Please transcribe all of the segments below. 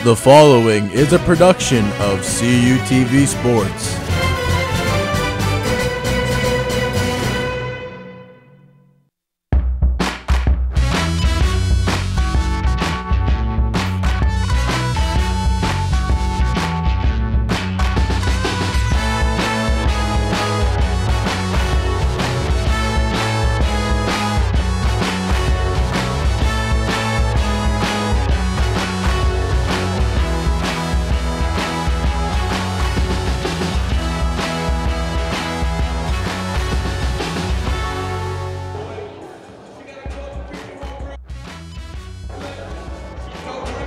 The following is a production of CUTV Sports.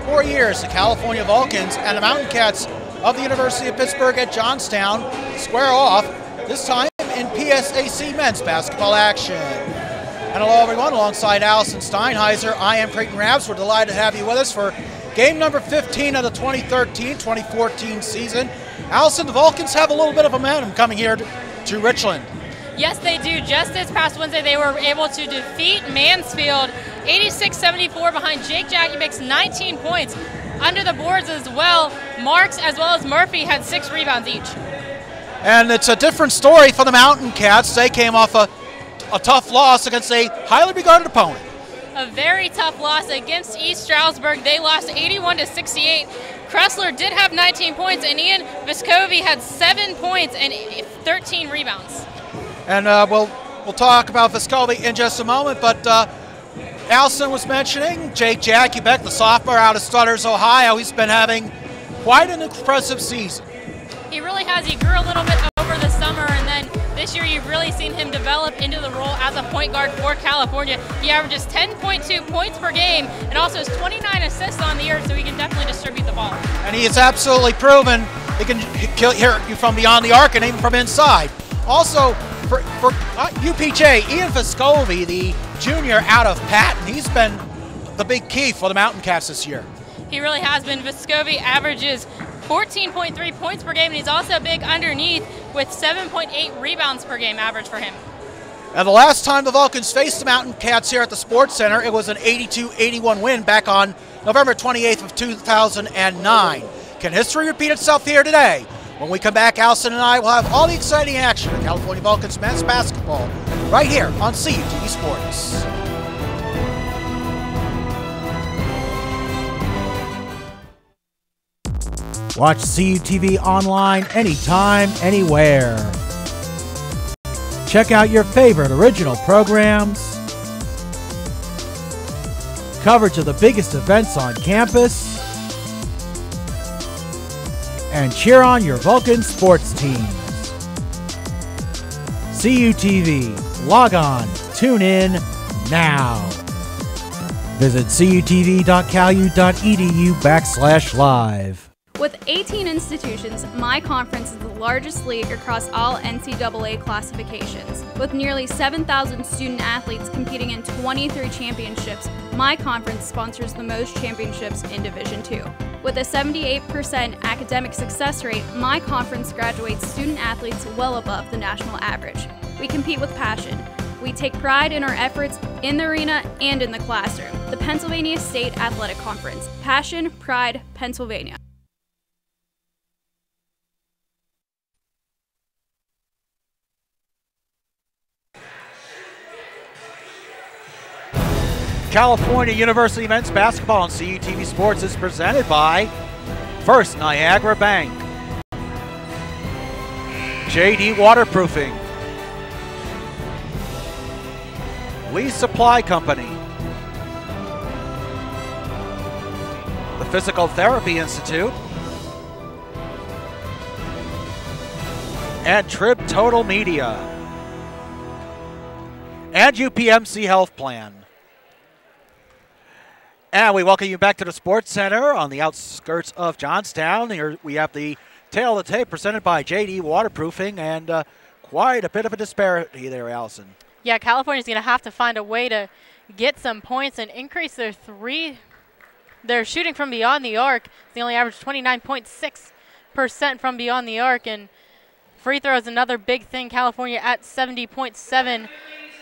4 years, the California Vulcans and the Mountain Cats of the University of Pittsburgh at Johnstown square off, this time in PSAC men's basketball action. And hello everyone, alongside Allison Steinheiser, I am Creighton Rabs. We're delighted to have you with us for game number 15 of the 2013-2014 season. Allison, the Vulcans have a little bit of momentum coming here to Richland. Yes, they do. Just this past Wednesday, they were able to defeat Mansfield 86-74 behind Jake Jackie makes 19 points. Under the boards as well, Marks as well as Murphy had 6 rebounds each. And it's a different story for the Mountain Cats. They came off a tough loss against a highly regarded opponent. A very tough loss against East Stroudsburg. They lost 81-68. Kressler did have 19 points, and Ian Vescovi had 7 points and 13 rebounds. And we'll talk about Vescovi in just a moment, but Allison was mentioning Jake Jacubek, the sophomore out of Strutters, Ohio. He's been having quite an impressive season. He really has. He grew a little bit over the summer, and then this year you've really seen him develop into the role as a point guard for California. He averages 10.2 points per game and also has 29 assists on the year, so he can definitely distribute the ball. And he has absolutely proven he can hit you from beyond the arc and even from inside. Also, for UPJ, Ian Vescovi, the junior out of Patton, he's been the big key for the Mountain Cats this year. He really has been. Vescovi averages 14.3 points per game, and he's also big underneath with 7.8 rebounds per game average for him. And the last time the Vulcans faced the Mountain Cats here at the Sports Center, it was an 82-81 win back on November 28th of 2009. Can history repeat itself here today? When we come back, Allison and I will have all the exciting action of California Vulcans men's basketball right here on CUTV Sports. Watch CUTV online anytime, anywhere. Check out your favorite original programs, coverage of the biggest events on campus, and cheer on your Vulcan sports teams. CUTV. Log on. Tune in now. Visit cutv.calu.edu/live. With 18 institutions, my conference is the largest league across all NCAA classifications. With nearly 7,000 student athletes competing in 23 championships, my conference sponsors the most championships in Division II. With a 78% academic success rate, my conference graduates student athletes well above the national average. We compete with passion. We take pride in our efforts in the arena and in the classroom. The Pennsylvania State Athletic Conference. Passion, pride, Pennsylvania. California University men's basketball on CUTV Sports is presented by First Niagara Bank, JD Waterproofing, Lee Supply Company, the Physical Therapy Institute, and Trib Total Media, and UPMC Health Plan. And we welcome you back to the Sports Center on the outskirts of Johnstown. Here we have the tail of the tape presented by JD Waterproofing, and quite a bit of a disparity there, Allison. Yeah, California's going to have to find a way to get some points and increase their shooting from beyond the arc. They only average 29.6% from beyond the arc, and free throws another big thing. California at 70.7%.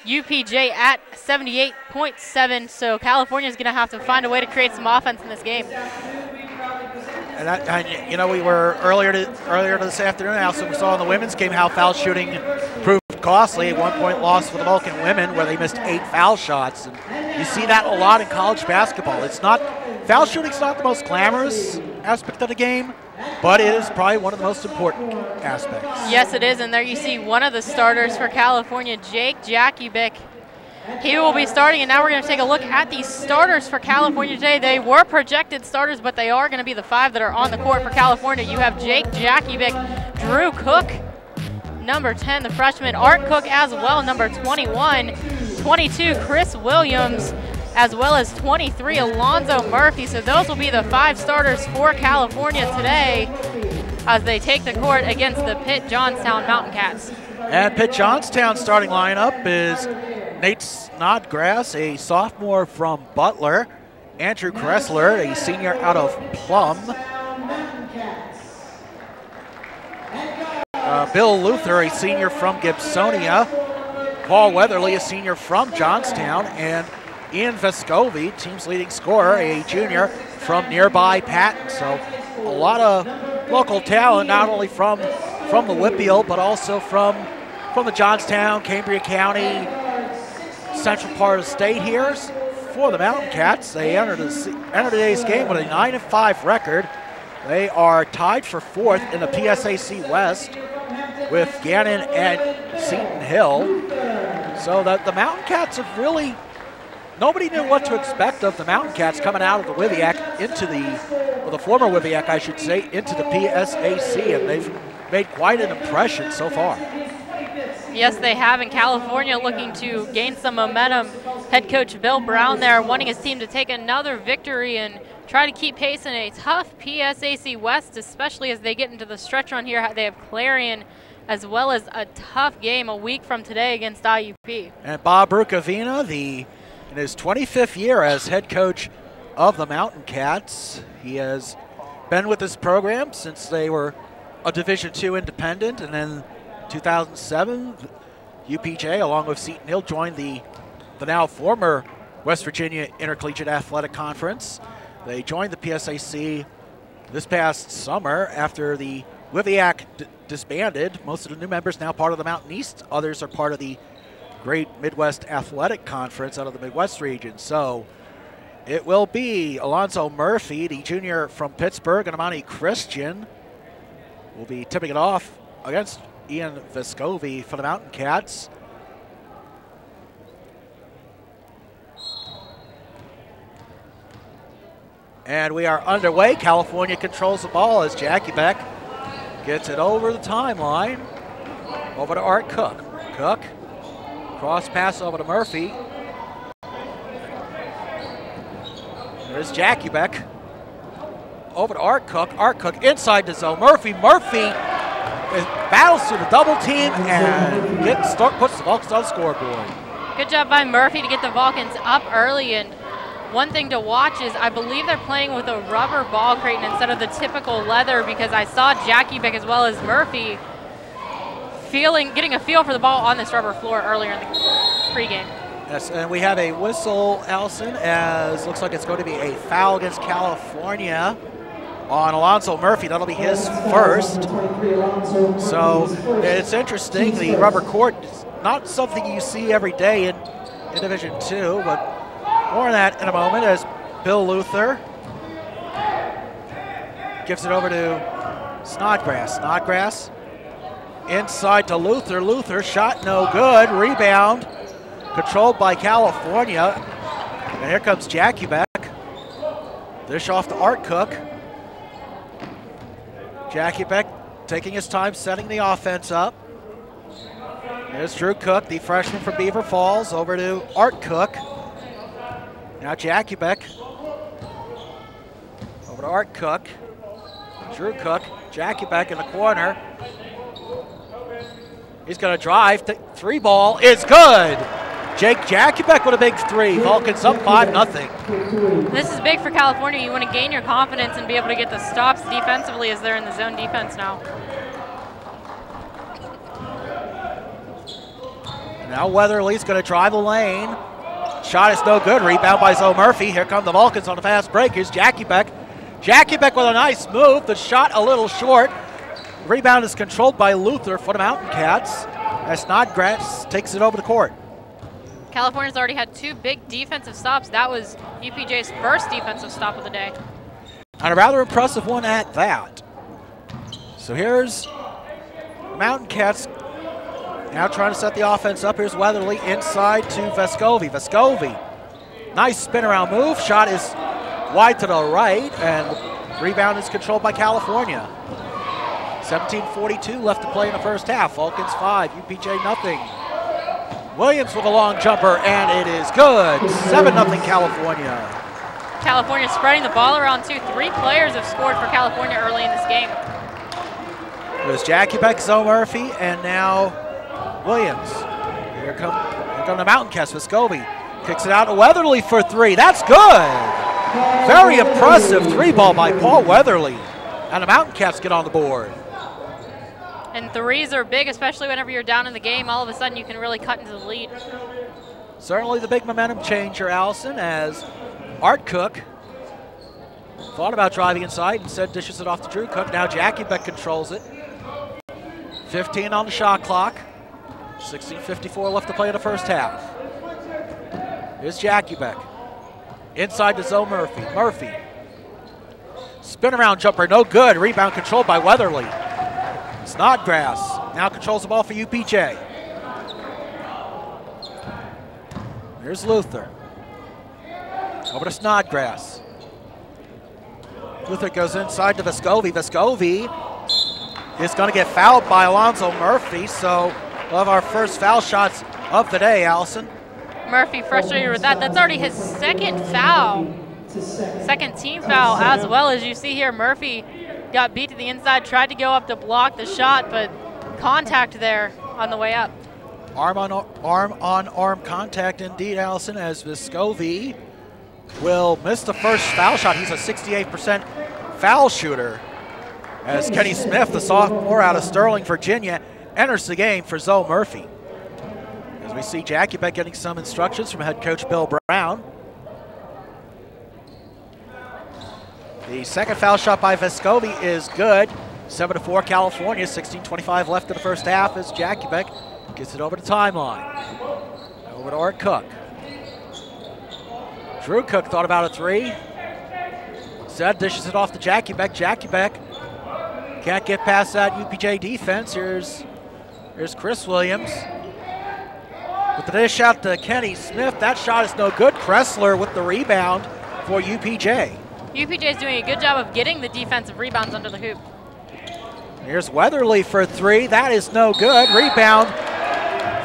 UPJ at 78.7, so California is going to have to find a way to create some offense in this game. And you know, we were earlier this afternoon, also we saw in the women's game how foul shooting proved costly. A 1-point loss for the Vulcan women where they missed 8 foul shots. And you see that a lot in college basketball. Foul shooting's not the most glamorous aspect of the game, but it is probably one of the most important aspects. Yes, it is. And there you see one of the starters for California, Jake Jakubic. He will be starting, and now we're going to take a look at the starters for California today. They were projected starters, but they are going to be the 5 that are on the court for California. You have Jake Jakubic, Drew Cook, number 10, the freshman, Art Cook as well, number 21, 22, Chris Williams, as well as 23, Alonzo Murphy. So those will be the 5 starters for California today as they take the court against the Pitt-Johnstown Mountain Cats. And Pitt-Johnstown starting lineup is Nate Snodgrass, a sophomore from Butler, Andrew Kressler, a senior out of Plum, Bill Luther, a senior from Gibsonia, Paul Weatherly, a senior from Johnstown, and Ian Vescovi, team's leading scorer, a junior from nearby Patton. So a lot of local talent, not only from the Whitfield, but also from the Johnstown, Cambria County, central part of the state here. For the Mountain Cats, they enter today's game with a 9-5 record. They are tied for 4th in the PSAC West with Gannon and Seton Hill. So that the Mountain Cats have really, nobody knew what to expect of the Mountain Cats coming out of the WIVIAC into the former WIVIAC, I should say, into the PSAC, and they've made quite an impression so far. Yes, they have. In California, looking to gain some momentum. Head coach Bill Brown there wanting his team to take another victory and try to keep pace in a tough PSAC West, especially as they get into the stretch run here. They have Clarion as well as a tough game a week from today against IUP. And Bob Rucavina, in his 25th year as head coach of the Mountain Cats, he has been with this program since they were a Division II independent, and then 2007, UPJ, along with Seton Hill, joined the now former West Virginia Intercollegiate Athletic Conference. They joined the PSAC this past summer after the WIVIAC disbanded. Most of the new members now part of the Mountain East. Others are part of the Great Midwest Athletic Conference out of the Midwest region. So it will be Alonzo Murphy, the junior from Pittsburgh, and Amani Christian will be tipping it off against Ian Vescovi for the Mountain Cats. And we are underway. California controls the ball as Jackie Beck gets it over the timeline. Over to Art Cook. Cook, cross pass over to Murphy. There's Jackie Beck. Over to Art Cook. Art Cook inside the zone. Murphy battles through the double team and puts the Vulcans on the scoreboard. Good job by Murphy to get the Vulcans up early. And one thing to watch is I believe they're playing with a rubber ball crate instead of the typical leather, because I saw Jackie Beck as well as Murphy getting a feel for the ball on this rubber floor earlier in the pregame. Yes, and we have a whistle, Allison, as looks like it's going to be a foul against California on Alonzo Murphy. That'll be his first. So it's interesting. The rubber court is not something you see every day in Division II, but more on that in a moment as Bill Luther gives it over to Snodgrass. Snodgrass inside to Luther. Luther shot no good. Rebound controlled by California. And here comes Jackie Beck. Dish off to Art Cook. Jackie Beck taking his time setting the offense up. There's Drew Cook, the freshman from Beaver Falls, over to Art Cook. Now Jackie Beck over to Art Cook. Drew Cook, Jackie Beck in the corner. He's going to drive. Three ball is good. Jackie Beck with a big three. Vulcans up 5-0. This is big for California. You want to gain your confidence and be able to get the stops defensively as they're in the zone defense now. Now Weatherly's going to drive the lane. Shot is no good. Rebound by Zoe Murphy. Here come the Vulcans on the fast break. Here's Jackie Beck. Jackiebeck with a nice move. The shot a little short. Rebound is controlled by Luther for the Mountain Cats as Snodgrass takes it over the court. California's already had 2 big defensive stops. That was UPJ's first defensive stop of the day. And a rather impressive one at that. So here's Mountain Cats now trying to set the offense up. Here's Weatherly inside to Vescovi. Vescovi, nice spin around move. Shot is wide to the right, and rebound is controlled by California. 17:42 left to play in the first half. Vulcans 5, UPJ nothing. Williams with a long jumper, and it is good. 7-0 California. California spreading the ball around too. 3 players have scored for California early in this game. There's Jackiebeck, Zoe Murphy, and now Williams. Here come the Mountain Cats. Vescovi kicks it out to Weatherly for 3. That's good. Very impressive 3-ball by Paul Weatherly. And the Mountain Cats get on the board. And 3s are big, especially whenever you're down in the game. All of a sudden, you can really cut into the lead. Certainly the big momentum changer, Allison, as Art Cook thought about driving inside and instead dishes it off to Drew Cook. Now Jackiebeck controls it. 15 on the shot clock. 16:54 left to play in the first half. Here's Jackiebeck. Inside to Zoe Murphy. Murphy. Spin around jumper, no good. Rebound controlled by Weatherly. Snodgrass now controls the ball for UPJ. Here's Luther. Over to Snodgrass. Luther goes inside to Vescovi. Vescovi is going to get fouled by Alonzo Murphy, so we'll have our first foul shots of the day, Allison. Murphy frustrated with that. That's already his 2nd foul. 2nd team foul as well. As you see here, Murphy got beat to the inside, tried to go up to block the shot, but contact there on the way up. Arm-on-arm contact indeed, Allison, as Vescovi will miss the first foul shot. He's a 68% foul shooter. As Kenny Smith, the sophomore out of Sterling, Virginia, enters the game for Zoe Murphy. As we see Jackiebeck getting some instructions from head coach Bill Brown. The second foul shot by Vescovi is good. 7-4 California, 16:25 left in the first half as Jackiebeck gets it over the timeline. Over to Art Cook. Drew Cook thought about a 3. Instead dishes it off to Jackiebeck. Jackiebeck can't get past that UPJ defense. Here's Chris Williams. With the dish out to Kenny Smith. That shot is no good. Kressler with the rebound for UPJ. UPJ is doing a good job of getting the defensive rebounds under the hoop. Here's Weatherly for 3. That is no good. Rebound.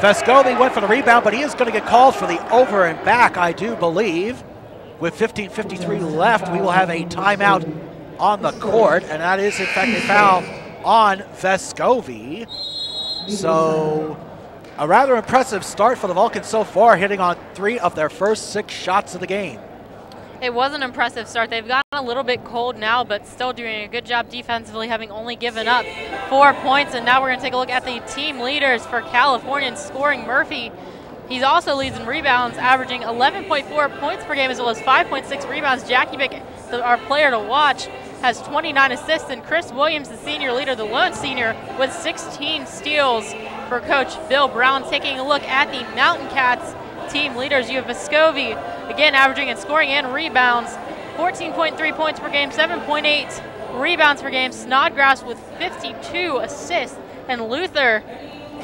Vescovi went for the rebound, but he is going to get called for the over and back, I do believe. With 15:53 left, we will have a timeout on the court, and that is, in fact, a foul on Vescovi. So a rather impressive start for the Vulcans so far, hitting on 3 of their first 6 shots of the game. It was an impressive start. They've gotten a little bit cold now, but still doing a good job defensively, having only given up 4 points. And now we're going to take a look at the team leaders for California in scoring. Murphy, he also leads in rebounds, averaging 11.4 points per game as well as 5.6 rebounds. Jackiebeck, our player to watch, has 29 assists, and Chris Williams, the senior leader, the lone senior, with 16 steals for Coach Bill Brown. Taking a look at the Mountain Cats team leaders, you have Vescovi, again averaging in scoring and rebounds, 14.3 points per game, 7.8 rebounds per game. Snodgrass with 52 assists, and Luther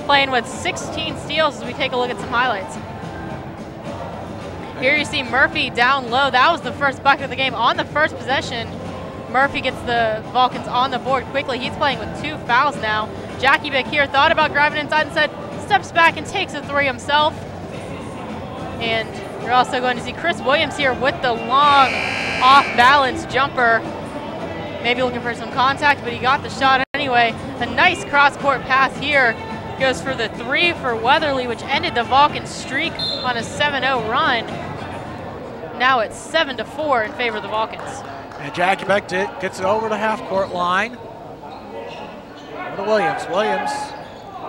playing with 16 steals as we take a look at some highlights. Here you see Murphy down low. That was the first bucket of the game. On the first possession, Murphy gets the Vulcans on the board quickly. He's playing with 2 fouls now. Jackiebeck here thought about driving inside, instead steps back and takes a 3 himself. And you're also going to see Chris Williams here with the long off-balance jumper. Maybe looking for some contact, but he got the shot anyway. A nice cross-court pass here. Goes for the 3 for Weatherly, which ended the Vulcan streak on a 7-0 run. Now it's 7-4 in favor of the Vulcans. And Jackiebeck gets it over the half-court line. Over to Williams. Williams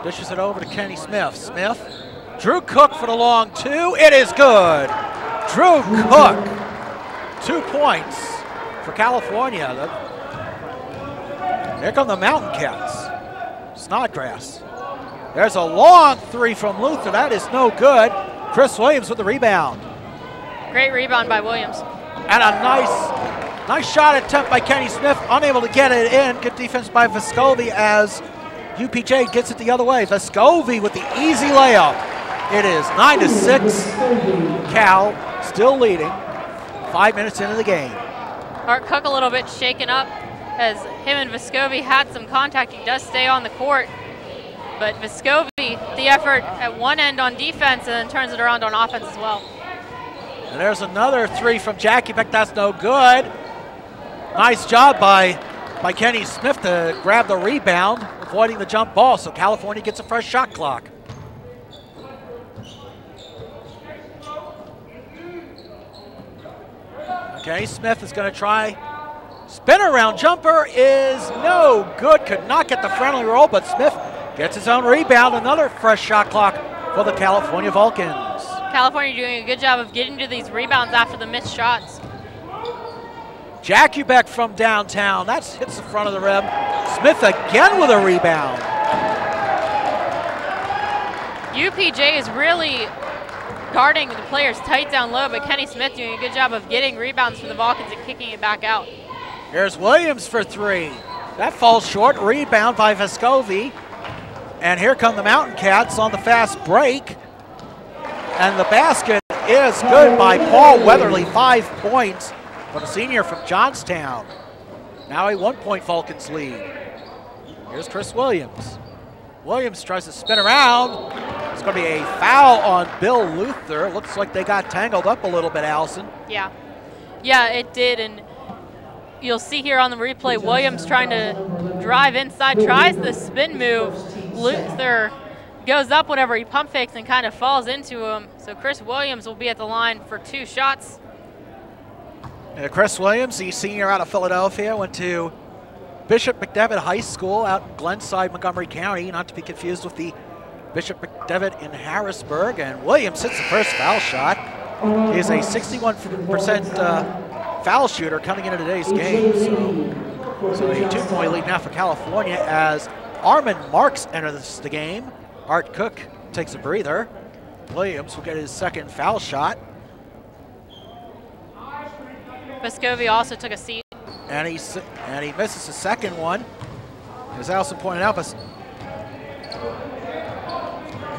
dishes it over to Kenny Smith. Smith. Drew Cook for the long 2. It is good. Drew Cook, 2 points for California. Here come the Mountain Cats. Snodgrass. There's a long three from Luther. That is no good. Chris Williams with the rebound. Great rebound by Williams. And a nice shot attempt by Kenny Smith. Unable to get it in. Good defense by Vescovi as UPJ gets it the other way. Vescovi with the easy layup. It is 9-6. Cal still leading. 5 minutes into the game. Art Cook a little bit shaken up as him and Vescovi had some contact. He does stay on the court. But Vescovi, the effort at one end on defense and then turns it around on offense as well. And there's another three from Jackie Beck. That's no good. Nice job by Kenny Smith to grab the rebound, avoiding the jump ball. So California gets a fresh shot clock. Kenny Smith is going to try. Spin around jumper is no good. Could not get the friendly roll, but Smith gets his own rebound. Another fresh shot clock for the California Vulcans. California doing a good job of getting to these rebounds after the missed shots. Jakubek from downtown. That hits the front of the rim. Smith again with a rebound. UPJ is really guarding the players tight down low, but Kenny Smith doing a good job of getting rebounds from the Vulcans and kicking it back out. Here's Williams for three. That falls short. Rebound by Vescovi. And here come the Mountain Cats on the fast break. And the basket is good by Paul Weatherly. 5 points for the senior from Johnstown. Now a 1 point Vulcans lead. Here's Chris Williams. Williams tries to spin around. It's going to be a foul on Bill Luther. Looks like they got tangled up a little bit, Allison. Yeah, it did. And you'll see here on the replay, Williams trying to drive inside, tries the spin move. Luther goes up whenever he pump fakes and kind of falls into him. So Chris Williams will be at the line for 2 shots. Chris Williams, the senior out of Philadelphia, went to Bishop McDevitt High School out in Glenside, Montgomery County, not to be confused with the Bishop McDevitt in Harrisburg. And Williams hits the first foul shot. He is a 61% foul shooter coming into today's game. So a 2 point lead now for California as Armin Marks enters the game. Art Cook takes a breather. Williams will get his second foul shot. Vescovi also took a seat. And he misses the second one. As Allison pointed out,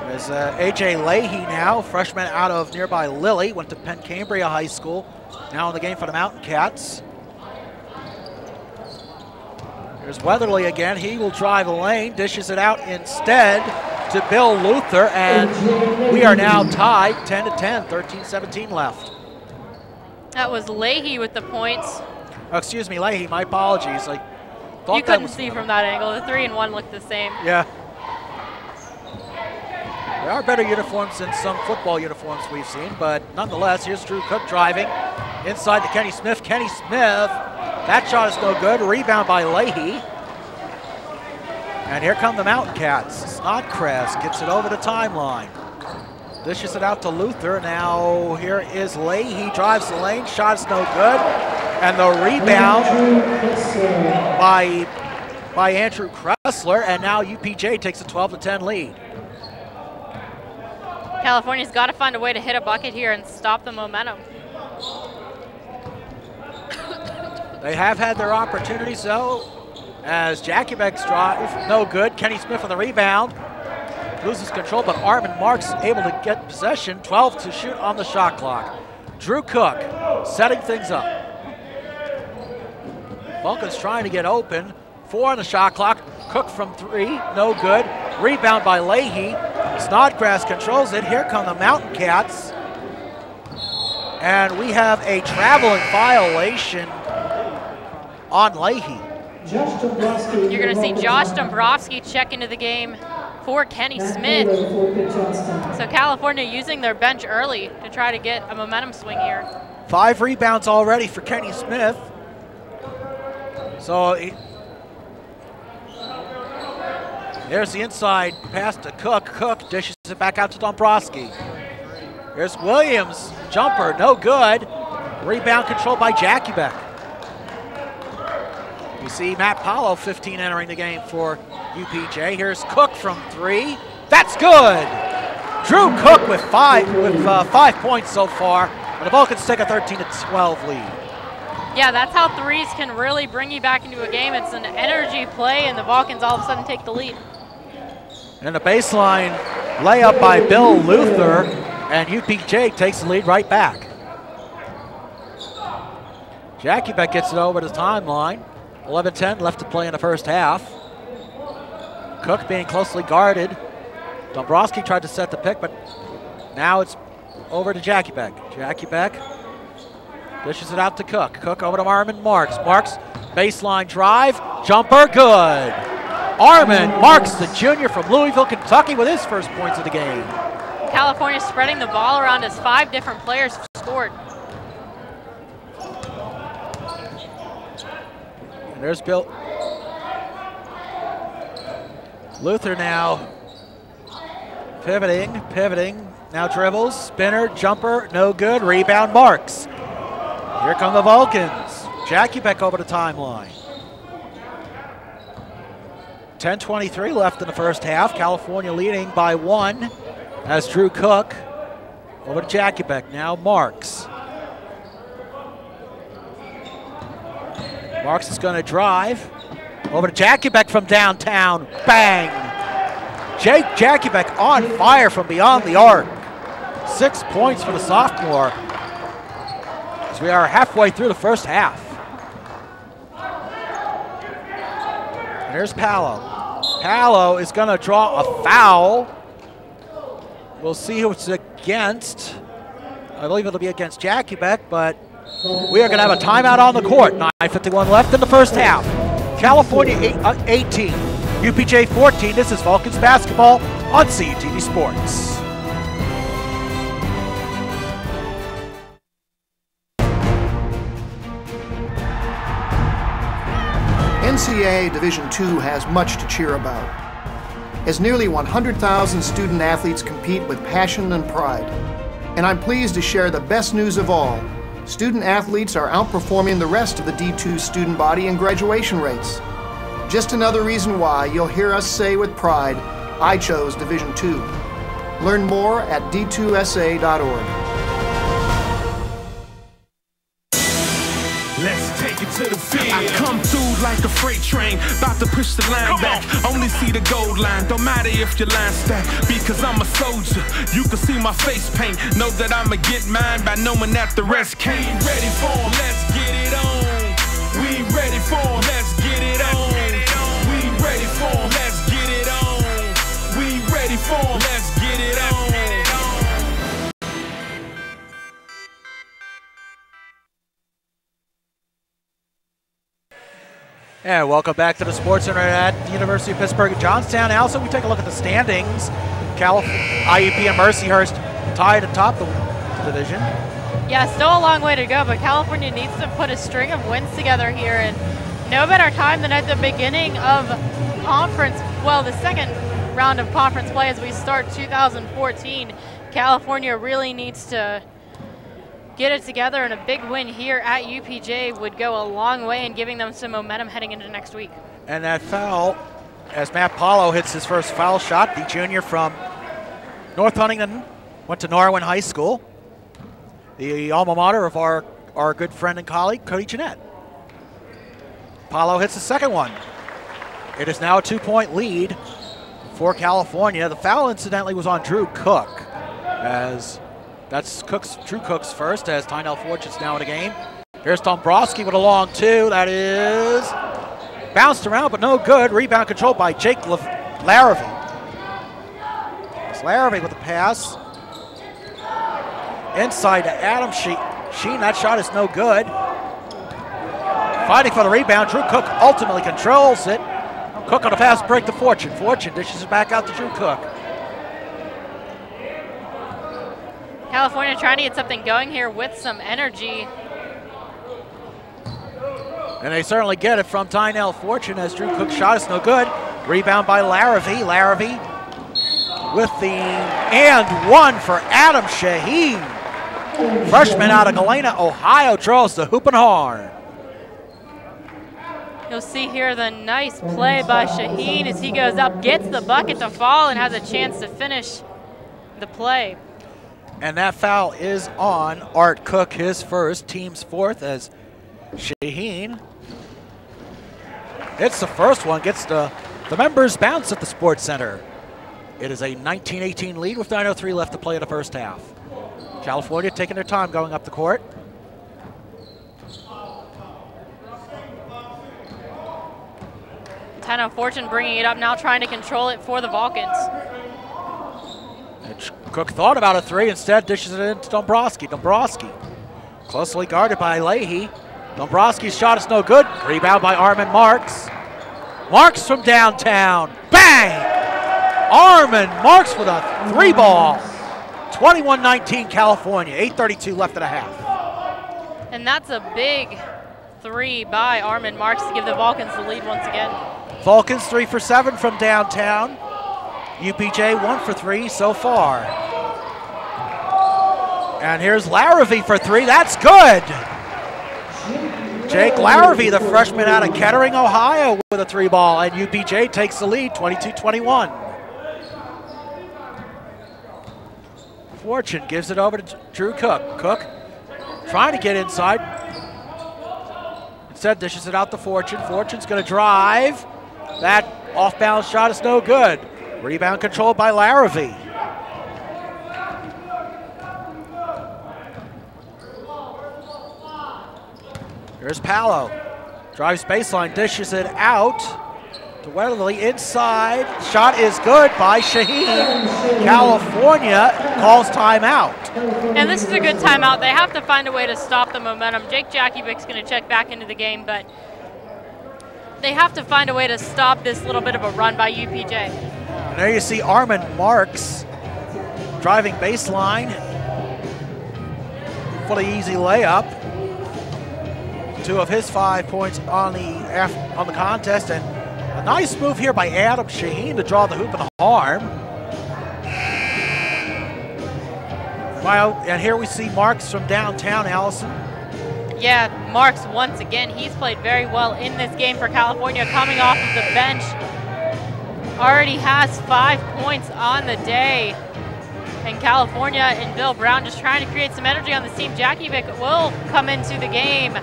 there's A.J. Leahy now, freshman out of nearby Lilly, went to Penn Cambria High School, now in the game for the Mountain Cats. There's Weatherly again. He will drive the lane, dishes it out instead to Bill Luther, and we are now tied 10-10, 13-17 left. That was Leahy with the points. Oh, excuse me, Leahy, my apologies. You couldn't see from that angle. The 3 and 1 looked the same. Yeah. There are better uniforms than some football uniforms we've seen, but nonetheless, here's Drew Cook driving inside to Kenny Smith. Kenny Smith, that shot is no good. Rebound by Leahy. And here come the Mountain Cats. Snodgrass gets it over the timeline. Dishes it out to Luther. Now here is Leahy, drives the lane. Shot is no good. And the rebound by Andrew Kressler. And now UPJ takes a 12-10 lead. California's got to find a way to hit a bucket here and stop the momentum. They have had their opportunities, though, as Jakubek's drive, no good. Kenny Smith on the rebound. Loses control, but Armin Marks able to get possession. 12 to shoot on the shot clock. Drew Cook setting things up. Vulcan's trying to get open. 4 on the shot clock. Cook from 3, no good. Rebound by Leahy. Snodgrass controls it. Here come the Mountain Cats. And we have a traveling violation on Leahy. You're going to see Josh Dombrowski check into the game for Kenny Smith. So California using their bench early to try to get a momentum swing here. 5 rebounds already for Kenny Smith. So there's the inside pass to Cook. Cook dishes it back out to Dombrowski. Here's Williams, jumper, no good. Rebound controlled by Jakubek. You see Matt Paulo, 15 entering the game for UPJ. Here's Cook from 3. That's good. Drew Cook with 5 points so far. And the Vulcans take a 13-12 lead. Yeah, that's how threes can really bring you back into a game. It's an energy play, and the Vulcans all of a sudden take the lead. And the baseline layup by Bill Luther, and UPJ takes the lead right back. Jackie Beck gets it over the timeline. 11-10 left to play in the first half. Cook being closely guarded. Dombrowski tried to set the pick, but now it's over to Jackie Beck. Jackie Beck dishes it out to Cook. Cook over to Armin Marks. Marks, baseline drive, jumper, good. Armin Marks, the junior from Louisville, Kentucky, with his first points of the game. California spreading the ball around as 5 different players scored. And there's Bill. Luther now pivoting, now dribbles, spinner, jumper, no good, rebound Marks. Here come the Vulcans. Jackie Beck over the timeline. 10:23 left in the first half. California leading by 1 as Drew Cook over to Jackie Beck. Now Marks. Marks is going to drive over to Jackie Beck from downtown. Bang! Jackie Beck on fire from beyond the arc. 6 points for the sophomore as we are halfway through the first half. And here's Paolo. Paolo is going to draw a foul. We'll see who it's against. I believe it'll be against Jackie Beck, but we are going to have a timeout on the court. 9:51 left in the first half. California 18, UPJ 14. This is Vulcans basketball on CUTV Sports. NCAA Division II has much to cheer about, as nearly 100,000 student athletes compete with passion and pride. And I'm pleased to share the best news of all. Student athletes are outperforming the rest of the D2 student body in graduation rates. Just another reason why you'll hear us say with pride, I chose Division II. Learn more at d2sa.org. Let's take it to the field. I come through like a freight train, about to push the line back. Only see the gold line, don't matter if your line stack. Because I'm a soldier, you can see my face paint. Know that I'ma get mine by knowing that the rest can't. We ready for 'em, let's get it on. We ready for 'em, let's get it on. We ready for 'em, let's get it on. We ready for 'em, let's get it on. And welcome back to the Sports Center at the University of Pittsburgh at Johnstown. Also, we take a look at the standings. IUP and Mercyhurst tied atop the division. Yeah, still a long way to go, but California needs to put a string of wins together here, and no better time than at the beginning of conference, well, the second round of conference play as we start 2014. California really needs to get it together, and a big win here at UPJ would go a long way in giving them some momentum heading into next week. And that foul, as Matt Paulo hits his first foul shot, the junior from North Huntington, went to Norwin High School, the alma mater of our good friend and colleague, Cody Jeanette. Paulo hits the second one. It is now a 2-point lead for California. The foul, incidentally, was on Drew Cook, as that's Drew Cook's first, as Tynell Fortune's now in the game. Here's Dombrowski with a long 2. That is bounced around, but no good. Rebound controlled by Jake Larrivee. It's Larrivee with the pass. Inside to Adam Sheen. That shot is no good. Fighting for the rebound. Drew Cook ultimately controls it. Cook on a fast break to Fortune. Fortune dishes it back out to Drew Cook. California trying to get something going here with some energy. And they certainly get it from Tynell Fortune, as Drew Cook's shot is no good. Rebound by Larrivee. Larrivee with the and one for Adam Shaheen. Freshman out of Galena, Ohio, draws the hoop and horn. You'll see here the nice play by Shaheen as he goes up, gets the bucket to fall, and has a chance to finish the play. And that foul is on Art Cook, his first, team's fourth, as Shaheen hits the first one, gets the members bounce at the Sports Center. It is a 19-18 lead with 9:03 left to play in the first half. California taking their time going up the court. Tano Fortune bringing it up now, trying to control it for the Vulcans. Cook thought about a three, instead dishes it into Dombrowski. Dombrowski closely guarded by Leahy. Dombrowski's shot is no good. Rebound by Armin Marks. Marks from downtown. Bang! Armin Marks with a three ball. 21-19 California. 8:32 left in a half. And that's a big three by Armin Marks to give the Vulcans the lead once again. Vulcans 3 for 7 from downtown. UPJ 1 for 3 so far. And here's Larrabee for three. That's good. Jake Larrabee, the freshman out of Kettering, Ohio, with a three ball, and UPJ takes the lead, 22-21. Fortune gives it over to Drew Cook. Cook trying to get inside. Instead dishes it out to Fortune. Fortune's going to drive. That off-balance shot is no good. Rebound controlled by Larrabee. Here's Palo. Drives baseline, dishes it out to Weatherly inside. Shot is good by Shaheen. California calls timeout. And this is a good timeout. They have to find a way to stop the momentum. Jake Jackiebick's going to check back into the game, but they have to find a way to stop this little bit of a run by UPJ. And there you see Armin Marks driving baseline for the easy layup. 2 of his 5 points on the contest, and a nice move here by Adam Shaheen to draw the hoop and harm. And here we see Marks from downtown, Allison. Yeah, Marks once again, he's played very well in this game for California, coming off of the bench. Already has 5 points on the day. And California and Bill Brown just trying to create some energy on this team. Jackiebick will come into the game,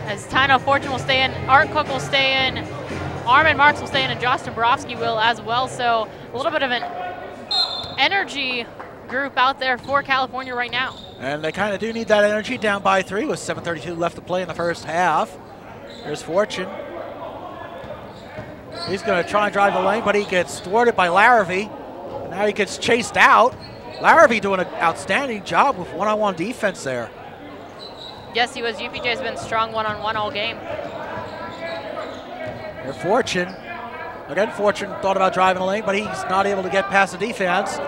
as Tino Fortune will stay in, Art Cook will stay in, Armin Marks will stay in, and Josh Dombrowski will as well. So a little bit of an energy group out there for California right now. And they kind of do need that energy, down by 3 with 7:32 left to play in the first half. Here's Fortune. He's going to try and drive the lane, but he gets thwarted by Larrabee. And now he gets chased out. Larrabee doing an outstanding job with one-on-one defense there. Yes, he was. UPJ's been strong one-on-one all game. Here Fortune. Again, Fortune thought about driving the lane, but he's not able to get past the defense.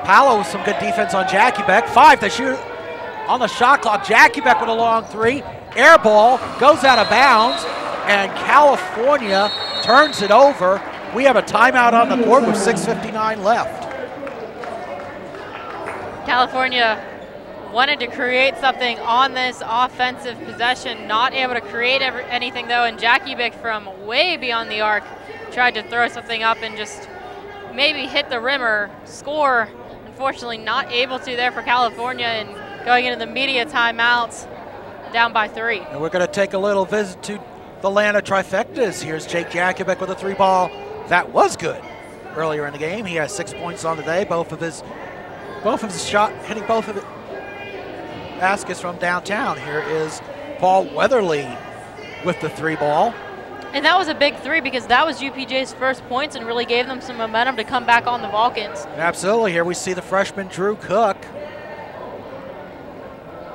Palo with some good defense on Jackiebick. 5 to shoot on the shot clock. Jackiebick with a long three. Air ball goes out of bounds, and California turns it over. We have a timeout on the court with 6:59 left. California wanted to create something on this offensive possession, not able to create anything though, and Jackiebick from way beyond the arc tried to throw something up and just maybe hit the rim or score. Unfortunately not able to there for California, and going into the media timeouts down by 3. And we're going to take a little visit to the land of trifectas. Here's Jake Jackiebick with a 3-ball. That was good earlier in the game. He has 6 points on the day, both of his shot, hitting both of it baskets from downtown. Here is Paul Weatherly with the 3-ball. And that was a big 3 because that was UPJ's first points and really gave them some momentum to come back on the Vulcans. Absolutely. Here we see the freshman Drew Cook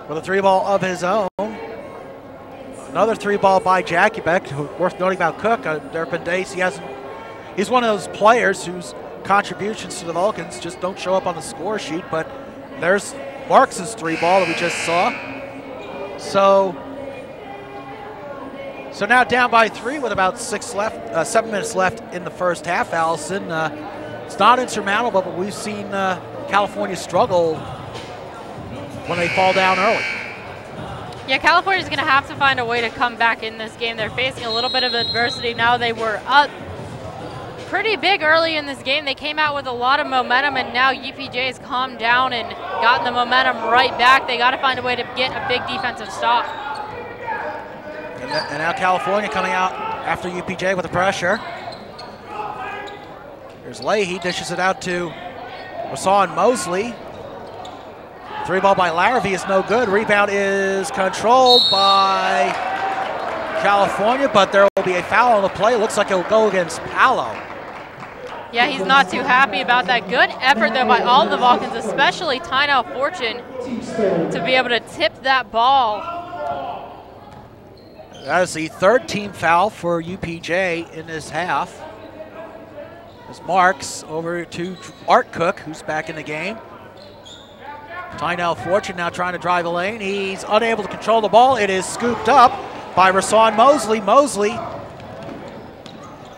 with a 3-ball of his own. Another 3-ball by Jackiebick. Worth noting about Cook, there have been days he's one of those players whose contributions to the Vulcans just don't show up on the score sheet, but there's Marks' 3-ball that we just saw. So now down by 3 with about 7 minutes left in the first half, Allison. It's not insurmountable, but we've seen California struggle when they fall down early. Yeah, California's going to have to find a way to come back in this game. They're facing a little bit of adversity now. They were up pretty big early in this game. They came out with a lot of momentum, and now UPJ has calmed down and gotten the momentum right back. They got to find a way to get a big defensive stop. And now California coming out after UPJ with the pressure. Here's Leahy, dishes it out to Rasan Mosley. 3-ball by Larrabee is no good. Rebound is controlled by California, but there will be a foul on the play. Looks like it will go against Palo. Yeah, he's not too happy about that. Good effort, though, by all the Vulcans, especially Tynell Fortune, to be able to tip that ball. That is the third team foul for UPJ in this half. As Marks over to Art Cook, who's back in the game. Tynell Fortune now trying to drive a lane. He's unable to control the ball. It is scooped up by Rasan Mosley. Mosley.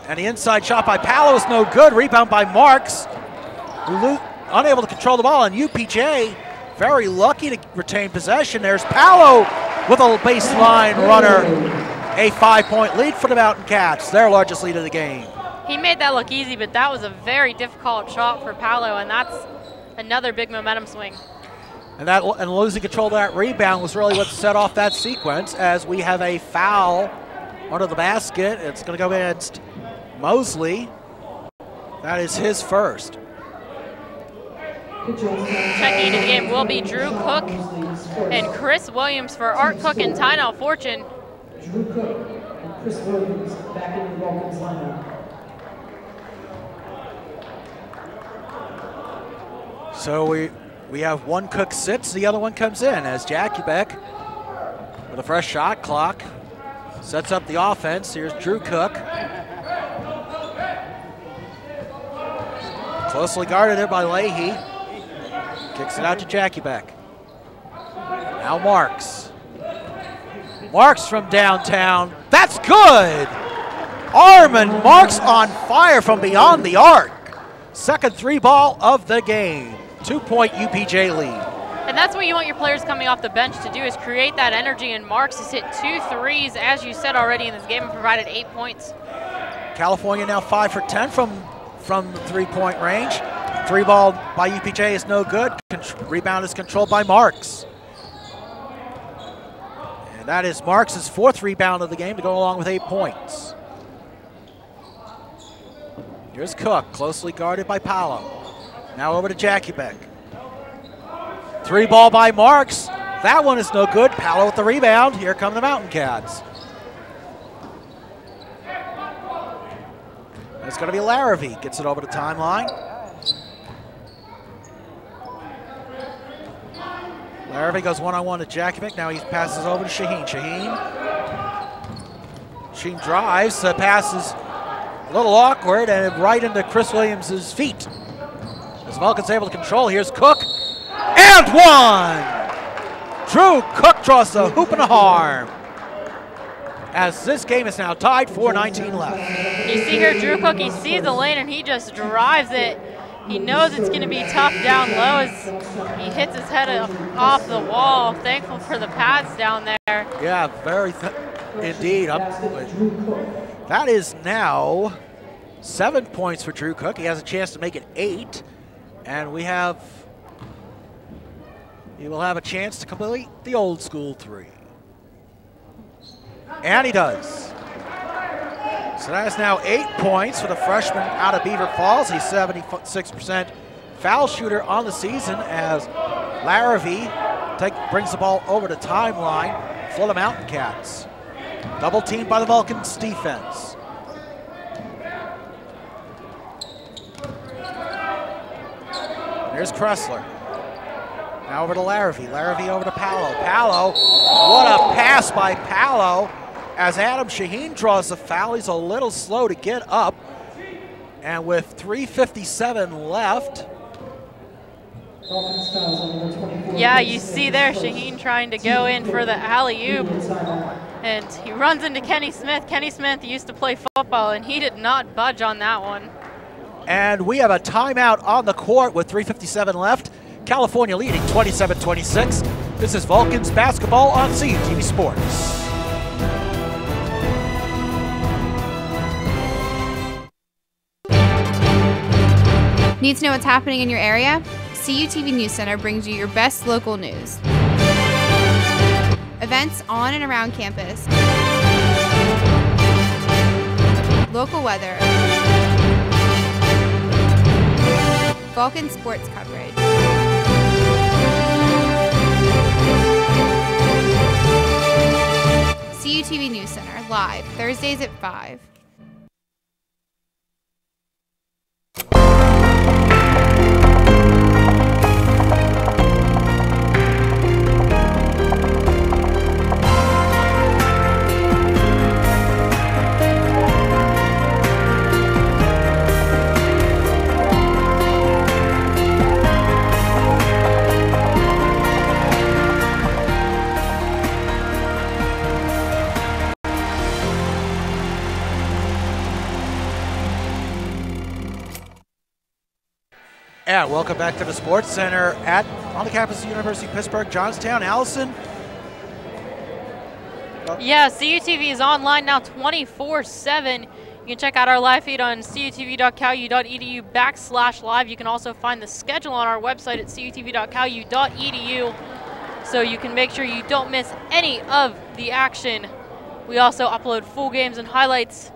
And the inside shot by Palo is no good. Rebound by Marks, who unable to control the ball. And UPJ very lucky to retain possession. There's Palo with a baseline runner. A 5-point lead for the Mountain Cats, their largest lead of the game. He made that look easy, but that was a very difficult shot for Palo, and that's another big momentum swing. And losing control of that rebound was really what set off that sequence, as we have a foul under the basket. It's going to go against Mosley. That is his first. Checking into the game will be Drew Cook and Chris Williams for Art Cook and Tynell Fortune. Drew Cook and Chris Williams back in the Vulcan's lineup. So we have one Cook sits, the other one comes in as Jackie Beck with a fresh shot clock sets up the offense. Here's Drew Cook. Closely guarded there by Leahy. Kicks it out to Jackie Beck. Now Marks. Marks from downtown. That's good! Armin Marks on fire from beyond the arc. Second 3-ball of the game. 2-point UPJ lead. And that's what you want your players coming off the bench to do, is create that energy, and Marks has hit 2 threes, as you said already in this game, and provided 8 points. California now 5 for 10 from the 3-point range. 3-ball by UPJ is no good. Rebound is controlled by Marks. And that is Marks' 4th rebound of the game to go along with 8 points. Here's Cook, closely guarded by Palo. Now over to Jackie Beck. 3-ball by Marks. That one is no good. Palo with the rebound. Here come the Mountain Cats. It's going to be Larrabee. Gets it over the timeline. Larrabee goes one-on-one to Jackie Beck. Now he passes over to Shaheen. Shaheen drives. The pass is a little awkward and right into Chris Williams' feet. As Vulcan's able to control, here's Cook, and one! Drew Cook draws the hoop and a harm. As this game is now tied, 4:19 left. You see here Drew Cook, he sees the lane and he just drives it. He knows it's going to be tough down low as he hits his head off the wall. Thankful for the pads down there. Yeah, very indeed. That is now 7 points for Drew Cook. He has a chance to make it 8. And he will have a chance to complete the old school 3. And he does. So that is now 8 points for the freshman out of Beaver Falls. He's 76% foul shooter on the season as Larrabee brings the ball over the timeline for the Mountain Cats. Double teamed by the Vulcans defense. Here's Kressler. Now over to Larrabee. Larrabee over to Palo. Palo, what a pass by Palo as Adam Shaheen draws the foul. He's a little slow to get up. And with 3:57 left. Yeah, you see there Shaheen trying to go in for the alley-oop. And he runs into Kenny Smith. Kenny Smith used to play football, and he did not budge on that one. And we have a timeout on the court with 3:57 left. California leading 27-26. This is Vulcan's basketball on CUTV Sports. Need to know what's happening in your area? CUTV News Center brings you your best local news. Events on and around campus. Local weather. Vulcan sports coverage. CUTV News Center, live, Thursdays at 5. Yeah, welcome back to the Sports Center on the campus of the University of Pittsburgh-Johnstown. Allison? Yeah, CUTV is online now 24/7. You can check out our live feed on cutv.calu.edu/live. You can also find the schedule on our website at cutv.calu.edu, so you can make sure you don't miss any of the action. We also upload full games and highlights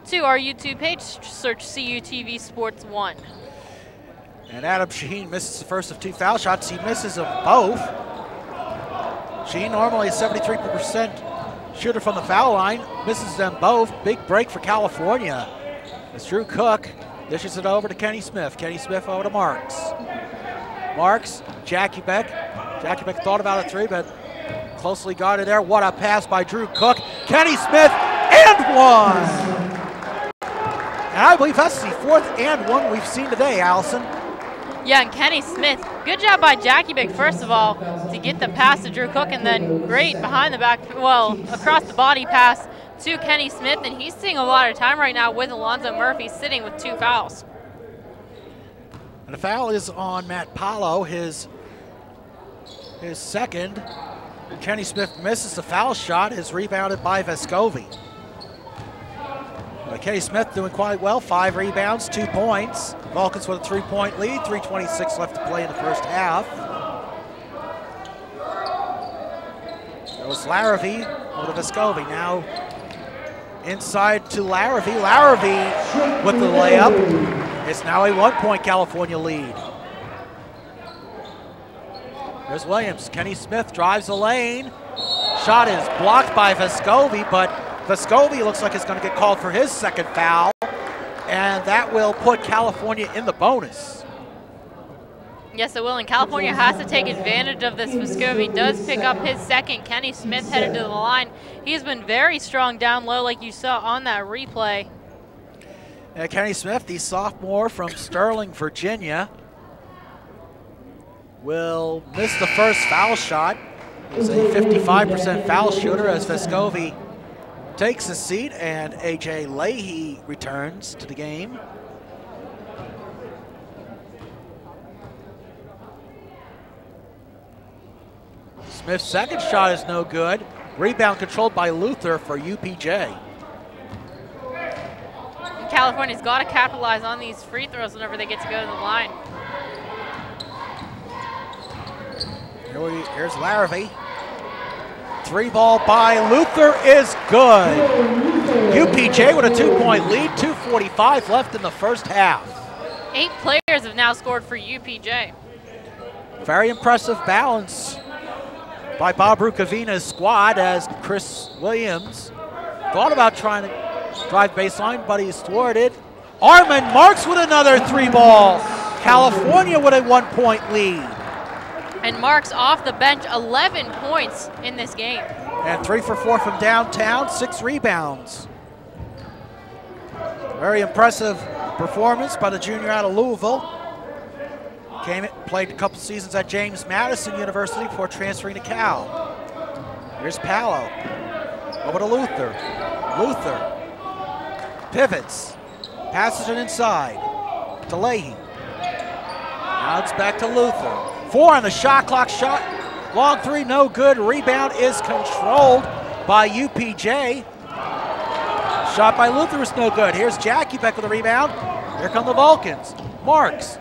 to our YouTube page. Search CUTV Sports 1. And Adam Shaheen misses the first of 2 foul shots. He misses them both. Shaheen normally a 73% shooter from the foul line. Misses them both. Big break for California. As Drew Cook dishes it over to Kenny Smith. Kenny Smith over to Marks. Marks, Jackie Beck. Jackie Beck thought about a 3, but closely guarded there. What a pass by Drew Cook. Kenny Smith, and 1! And I believe that's the 4th and 1 we've seen today, Allison. Yeah, and Kenny Smith, good job by Jackie Big, first of all, to get the pass to Drew Cook, and then great behind the back, well, across the body pass to Kenny Smith, and he's seeing a lot of time right now with Alonzo Murphy sitting with 2 fouls. And the foul is on Matt Paulo, his second. Kenny Smith misses the foul shot, is rebounded by Vescovi. Kenny Smith doing quite well, 5 rebounds, 2 points. Vulcans with a 3-point lead, 3:26 left to play in the first half. It was Larrivee over to Vescovi. Now inside to Larrivee. Larrivee with the layup. It's now a 1-point California lead. There's Williams. Kenny Smith drives the lane. Shot is blocked by Vescovi, but Vescovi looks like it's going to get called for his second foul, and that will put California in the bonus. Yes, it will, and California has to take advantage of this. Vescovi does pick up his second. Kenny Smith headed to the line. He's been very strong down low, like you saw on that replay. And Kenny Smith, the sophomore from Sterling, Virginia, will miss the first foul shot. He's a 55% foul shooter as Vescovi takes a seat, and A.J. Leahy returns to the game. Smith's second shot is no good. Rebound controlled by Luther for UPJ. And California's got to capitalize on these free throws whenever they get to go to the line. Here's Larrivee. 3 ball by Luther is good. UPJ with a 2-point lead, 2:45 left in the first half. 8 players have now scored for UPJ. Very impressive balance by Bob Rukavina's squad as Chris Williams thought about trying to drive baseline, but he's thwarted. Armand Marks with another 3 ball. California with a 1-point lead. And Marks off the bench, 11 points in this game. And 3 for 4 from downtown, 6 rebounds. Very impressive performance by the junior out of Louisville. Played a couple seasons at James Madison University before transferring to Cal. Here's Paulo. Over to Luther. Luther pivots, passes it inside to Leahy. Now it's back to Luther. 4 on the shot clock, Long three, no good. Rebound is controlled by UPJ. Shot by Luther is no good. Here's Jackie Beck with a rebound. Here come the Vulcans. Marks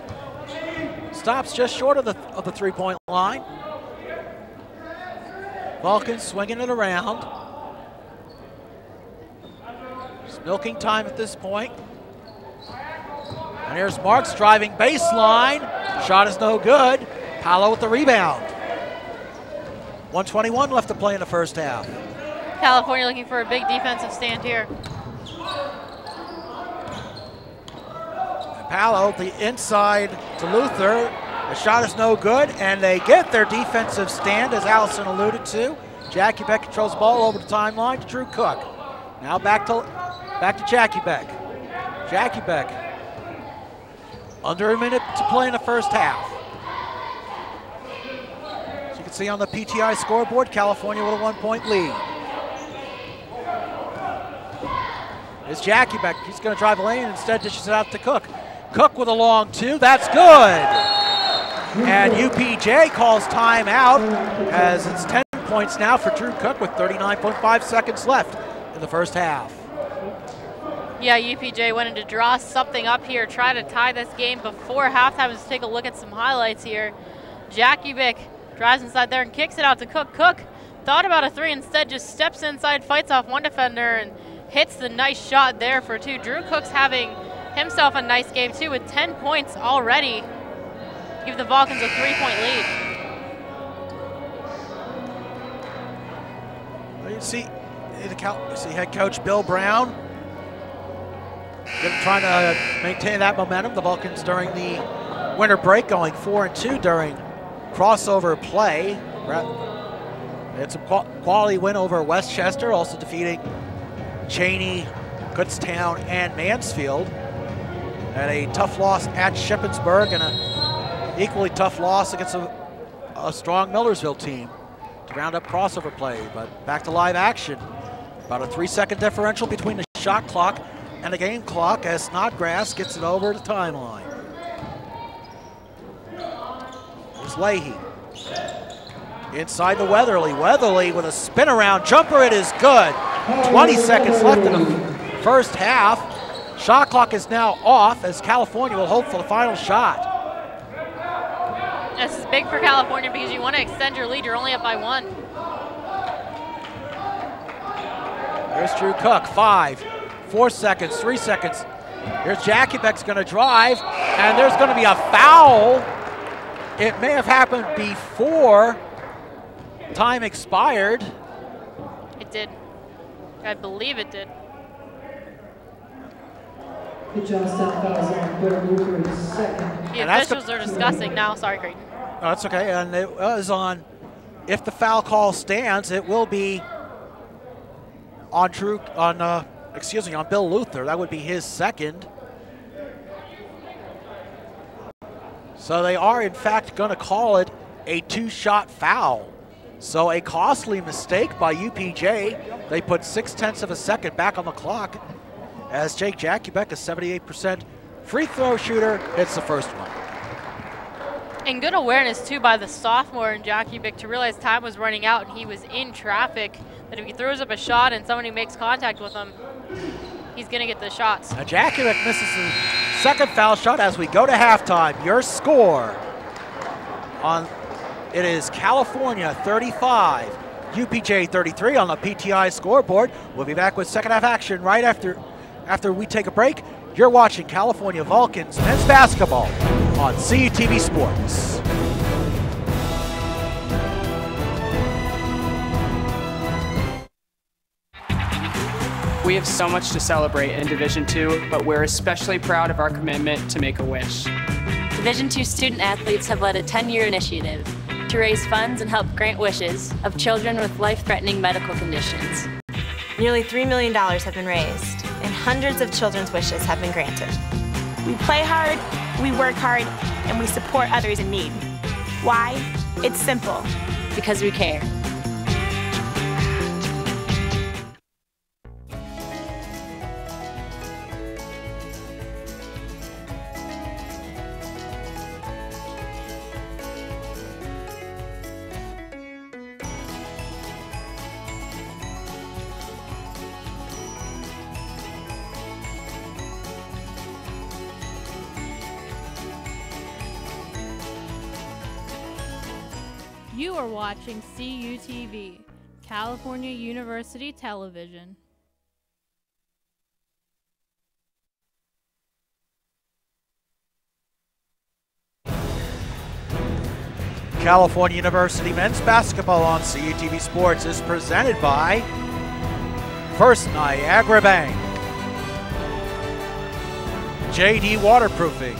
stops just short of the three-point line. Vulcans swinging it around. Just milking time at this point. And here's Marks driving baseline. Shot is no good. Paolo with the rebound. 1:21 left to play in the first half. California looking for a big defensive stand here. Paolo, the inside to Luther. The shot is no good, and they get their defensive stand, as Allison alluded to. Jackie Beck controls the ball over the timeline to Drew Cook. Now back to Jackie Beck. Jackie Beck. Under a minute to play in the first half. As you can see on the PTI scoreboard, California with a 1-point lead. Here's Jackie Beck. He's going to drive a lane and instead dishes it out to Cook. Cook with a long two. That's good. And UPJ calls timeout as it's 10 points now for Drew Cook with 39.5 seconds left in the first half. Yeah, UPJ wanted to draw something up here, try to tie this game before halftime. Let's take a look at some highlights here. Jackie Beck drives inside there and kicks it out to Cook. Cook thought about a three, instead just steps inside, fights off one defender, and hits the nice shot there for two. Drew Cook's having himself a nice game too with 10 points already. Give the Vulcans a 3-point lead. You see head coach Bill Brown trying to maintain that momentum. The Vulcans during the winter break going 4-2 during crossover play. They had some quality win over Westchester, also defeating Cheney, Kutztown, and Mansfield. And a tough loss at Shippensburg and an equally tough loss against a strong Millersville team to round up crossover play. But back to live action. About a 3-second differential between the shot clock and the game clock as Snodgrass gets it over the timeline. Here's Leahy. Inside to Weatherly. Weatherly with a spin around jumper. It is good. 20 seconds left in the first half. Shot clock is now off as California will hope for the final shot. This is big for California because you want to extend your lead. You're only up by 1. Here's Drew Cook. 5, 4 seconds, 3 seconds. Here's Jackie Beck's going to drive, and there's going to be a foul. It may have happened before time expired. It did. I believe it did. Pitt-Johnstown fouls on Blair Luker's second. The officials are discussing now. Sorry, Creighton. Oh, that's okay. And it was on, if the foul call stands, it will be on on Bill Luther. That would be his second. So they are, in fact, going to call it a 2-shot foul. So a costly mistake by UPJ. They put 0.6 of a second back on the clock as Jackie Beck, a 78% free throw shooter, hits the first one. And good awareness, too, by the sophomore in Jackie Beck to realize time was running out and he was in traffic, that if he throws up a shot and somebody makes contact with him, he's going to get the shots. Now Jackie Beck misses the second foul shot as we go to halftime. Your score it is California 35, UPJ 33 on the PTI scoreboard. We'll be back with second half action right after we take a break. You're watching California Vulcans men's basketball on CUTV Sports. We have so much to celebrate in Division II, but we're especially proud of our commitment to Make-A-Wish. Division II student athletes have led a 10-year initiative to raise funds and help grant wishes of children with life-threatening medical conditions. Nearly $3 million have been raised, and hundreds of children's wishes have been granted. We play hard, we work hard, and we support others in need. Why? It's simple. Because we care. You are watching CUTV, California University Television. California University men's basketball on CUTV Sports is presented by First Niagara Bank, JD Waterproofing,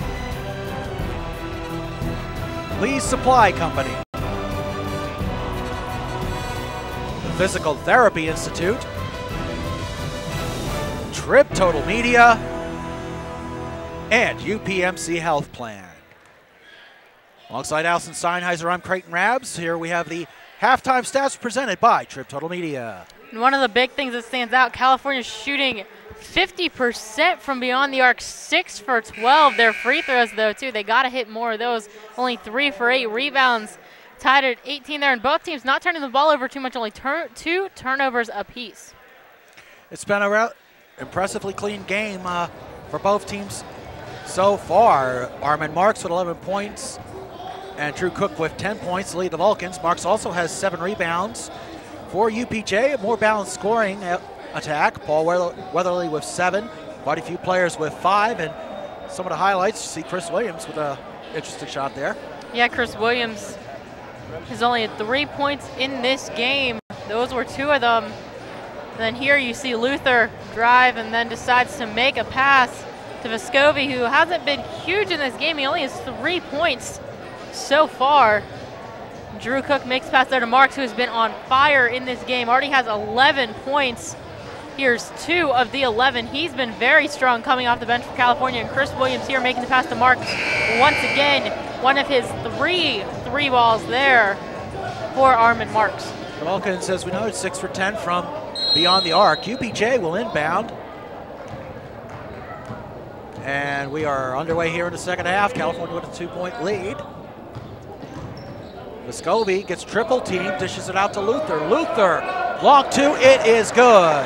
Lee's Supply Company, the Physical Therapy Institute, Trip Total Media, and UPMC Health Plan. Alongside Allison Steinheiser, I'm Creighton Rabs. Here we have the halftime stats presented by Trip Total Media. And one of the big things that stands out, California's shooting 50% from beyond the arc, 6 for 12. Their free throws, though, too, they got to hit more of those. Only 3 for 8 rebounds, tied at 18 there. And both teams not turning the ball over too much, only 2 turnovers apiece. It's been a impressively clean game for both teams so far. Armin Marks with 11 points. And Drew Cook with 10 points to lead the Vulcans. Marks also has 7 rebounds. For UPJ, a more balanced scoring attack. Paul Weatherly with 7. Quite a few players with 5. And some of the highlights, you see Chris Williams with an interesting shot there. Yeah, Chris Williams has only 3 points in this game. Those were 2 of them. Then here you see Luther drive and then decides to make a pass to Vescovi, who hasn't been huge in this game. He only has 3 points so far. Drew Cook makes pass there to Marks, who has been on fire in this game. Already has 11 points. Here's 2 of the 11. He's been very strong coming off the bench for California. And Chris Williams here making the pass to Marks. Once again, one of his 3 balls there for Armin Marks. The Vulcans, as we know, 6 for 10 from beyond the arc. UPJ will inbound. And we are underway here in the second half. California with a 2-point lead. Vescovi gets triple teamed, dishes it out to Luther. Luther, long 2, it is good.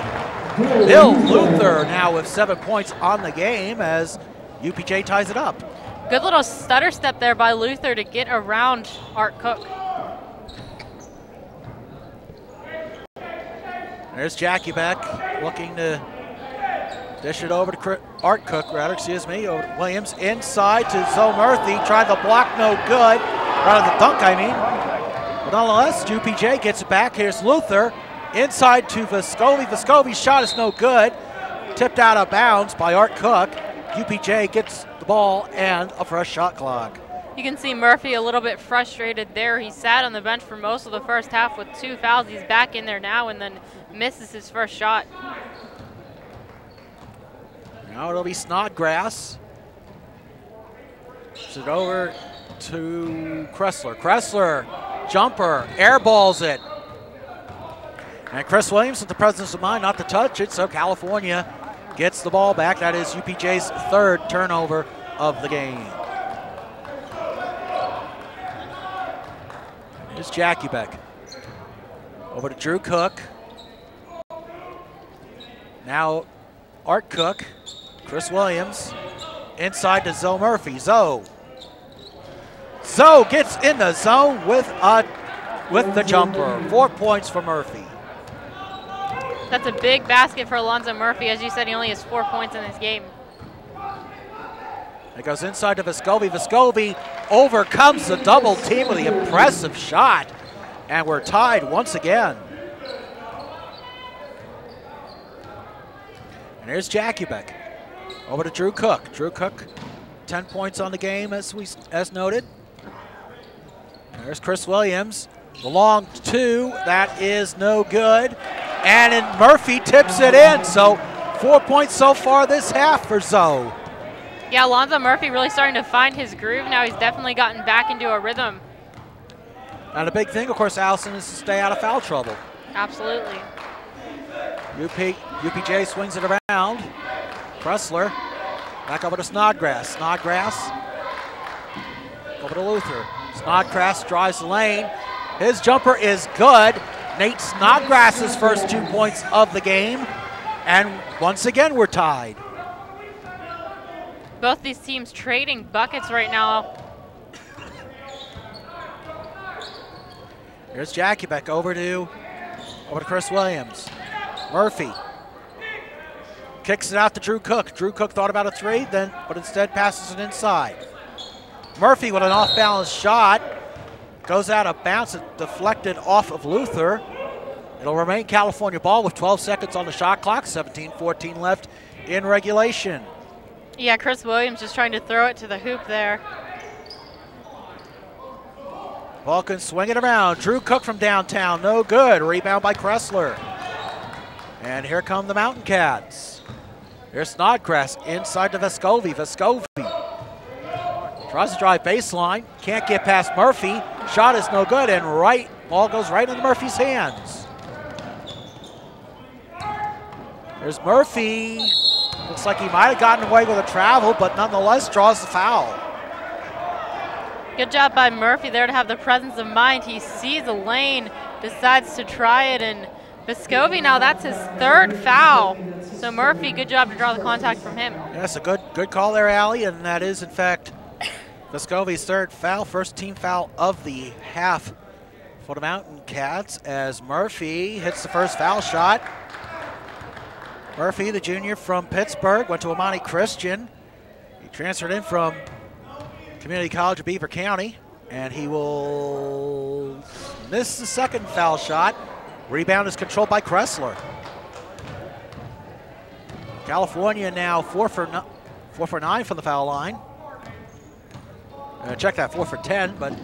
Bill Luther now with 7 points on the game as UPJ ties it up. Good little stutter step there by Luther to get around Art Cook. There's Jackie Beck looking to dish it over to Art Cook, over to Williams. Inside to Zoe Murphy, tried the block, no good. Out of the dunk, I mean. But nonetheless, UPJ gets it back. Here's Luther. Inside to Vescovi. Vescovi's shot is no good. Tipped out of bounds by Art Cook. UPJ gets the ball and a fresh shot clock. You can see Murphy a little bit frustrated there. He sat on the bench for most of the first half with 2 fouls. He's back in there now and then misses his first shot. Now it'll be Snodgrass. Puts it over to Kressler. Kressler, jumper, airballs it. And Chris Williams with the presence of mind not to touch it, so California gets the ball back. That is UPJ's 3rd turnover of the game. Here's Jackie Beck. Over to Drew Cook. Now Art Cook, Chris Williams, inside to Zoe Murphy. Zoe gets in the zone with the jumper. 4 points for Murphy. That's a big basket for Alonzo Murphy. As you said, he only has 4 points in this game. It goes inside to Vescovi. Vescovi overcomes the double team with the impressive shot. And we're tied once again. And here's Jackie Beck. Over to Drew Cook. Drew Cook, 10 points on the game as noted. There's Chris Williams. The long 2, that is no good. And then Murphy tips it in. So 4 points so far this half for Zoe. Yeah, Alonzo Murphy really starting to find his groove now. He's definitely gotten back into a rhythm. And the big thing, of course, Allison, is to stay out of foul trouble. Absolutely. UPJ swings it around. Kressler back over to Snodgrass. Snodgrass over to Luther. Snodgrass drives the lane. His jumper is good. Nate Snodgrass's first 2 points of the game. And once again, we're tied. Both these teams trading buckets right now. Here's Jackubek over to Chris Williams. Murphy kicks it out to Drew Cook. Drew Cook thought about a three, but instead passes it inside. Murphy with an off-balance shot. Goes out of bounds, deflected off of Luther. It'll remain California ball with 12 seconds on the shot clock, 17-14 left in regulation. Yeah, Chris Williams just trying to throw it to the hoop there. Vulcan swing it around. Drew Cook from downtown, no good. Rebound by Kressler. And here come the Mountain Cats. Here's Snodgrass inside to Vescovi. Vescovi tries to drive baseline, can't get past Murphy. Shot is no good, and ball goes right into Murphy's hands. There's Murphy. Looks like he might have gotten away with a travel, but nonetheless draws the foul. Good job by Murphy there to have the presence of mind. He sees a lane, decides to try it, and Vescovi now, that's his third foul. So Murphy, good job to draw the contact from him. Yes, a good call there, Allie, and that is, in fact, Vescovi's third foul, first team foul of the half for the Mountain Cats as Murphy hits the first foul shot. Murphy, the junior from Pittsburgh, went to Amani Christian. He transferred in from Community College of Beaver County, and he will miss the second foul shot. Rebound is controlled by Kressler. California now 4 for 9 from the foul line. Check that, 4 for 10, but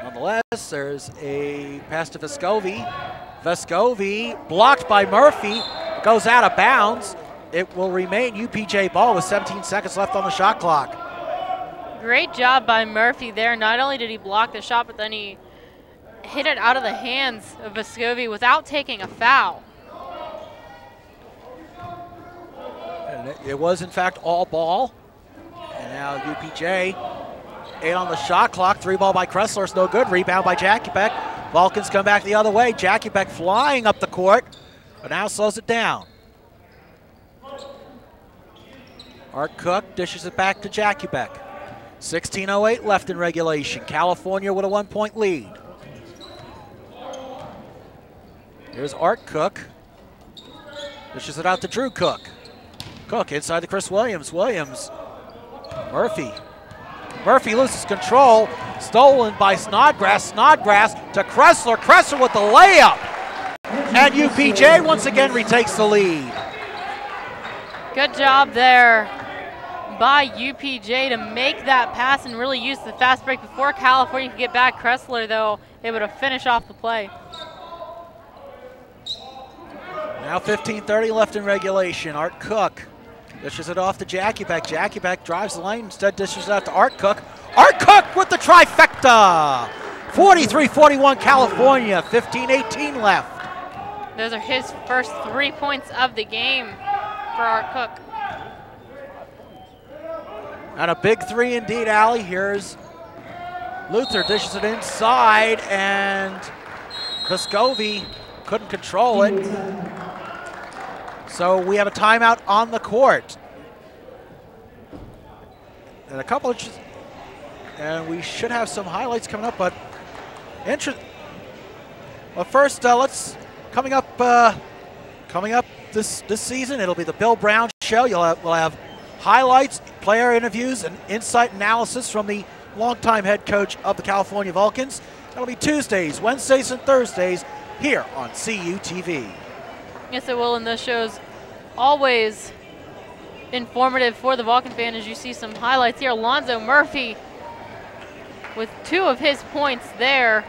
nonetheless, there's a pass to Vescovi. Vescovi blocked by Murphy, goes out of bounds. It will remain UPJ ball with 17 seconds left on the shot clock. Great job by Murphy there. Not only did he block the shot, but then he hit it out of the hands of Vescovi without taking a foul. And it was, in fact, all ball. And now UPJ, 8 on the shot clock. 3 ball by Kressler is no good. Rebound by Jackubek. Vulcans come back the other way. Jackubek flying up the court, but now slows it down. Art Cook dishes it back to Jackubek. 16:08 left in regulation. California with a 1-point lead. Here's Art Cook. Dishes it out to Drew Cook. Cook inside to Chris Williams. Williams. Murphy. Murphy loses control. Stolen by Snodgrass. Snodgrass to Kressler. Kressler with the layup. And UPJ once again retakes the lead. Good job there by UPJ to make that pass and really use the fast break before California could get back. Kressler, though, able to finish off the play. Now 15:30 left in regulation. Art Cook dishes it off to Jackubek. Jackubek drives the lane, instead dishes it out to Art Cook. Art Cook with the trifecta. 43-41 California, 15:18 left. Those are his first 3 points of the game for Art Cook. And a big three indeed, Allie. Here's Luther, dishes it inside, and Vescovi couldn't control it. So we have a timeout on the court. And a couple of, and we should have some highlights coming up, but first, coming up this season, it'll be the Bill Brown Show. We'll have highlights, player interviews, and insight analysis from the longtime head coach of the California Vulcans. That'll be Tuesdays, Wednesdays, and Thursdays here on CUTV. Yes, it will, and this show's always informative for the Vulcan fan as you see some highlights here. Alonzo Murphy with 2 of his points there.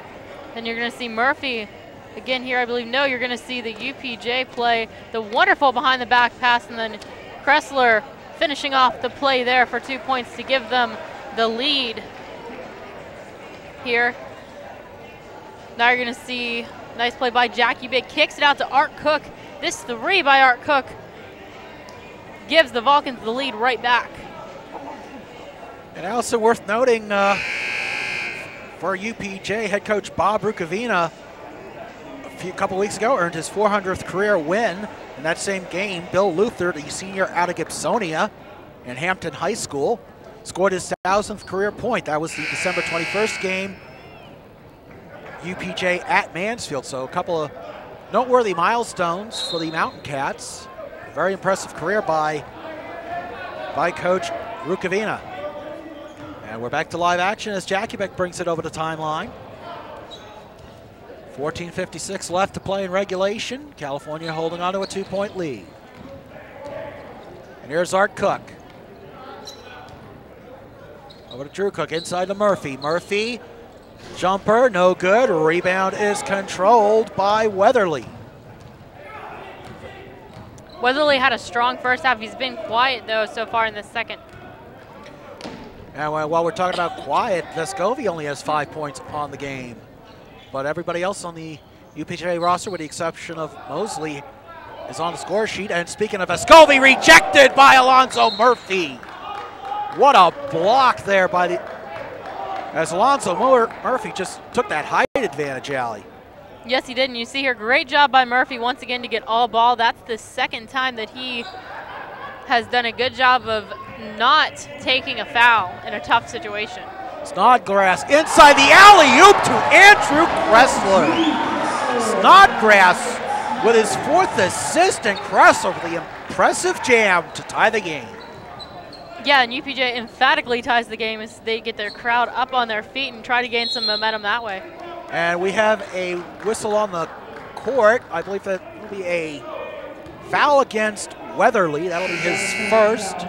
Then you're going to see Murphy again here, I believe. No, you're going to see the UPJ play, the wonderful behind the back pass, and then Kressler finishing off the play there for 2 points to give them the lead here. Now you're going to see nice play by Jackubek, kicks it out to Art Cook. This 3 by Art Cook gives the Vulcans the lead right back. And also worth noting for UPJ, head coach Bob Rukavina a couple weeks ago earned his 400th career win in that same game. Bill Luther, the senior out of Gibsonia in Hampton High School, scored his 1,000th career point. That was the December 21st game UPJ at Mansfield. So a couple of noteworthy milestones for the Mountain Cats. A very impressive career by Coach Rukavina. And we're back to live action as Jackie Beck brings it over the timeline. 14:56 left to play in regulation. California holding on to a 2-point lead. And here's Art Cook. Over to Drew Cook, inside to Murphy. Murphy, jumper, no good. Rebound is controlled by Weatherly. Weatherly had a strong first half. He's been quiet, though, so far in the second. And while we're talking about quiet, Vescovi only has 5 points on the game. But everybody else on the UPJ roster, with the exception of Mosley, is on the score sheet. And speaking of Vescovi, rejected by Alonzo Murphy. What a block there by the... As Alonzo Murphy just took that height advantage, Allie. Yes, he did. And you see here, great job by Murphy once again to get all ball. That's the second time that he has done a good job of not taking a foul in a tough situation. Snodgrass inside the alley-oop to Andrew Kressler. Snodgrass with his 4th assist, and Kressler with the impressive jam to tie the game. Yeah, and UPJ emphatically ties the game as they get their crowd up on their feet and try to gain some momentum that way. And we have a whistle on the court. I believe that will be a foul against Weatherly. That'll be his first.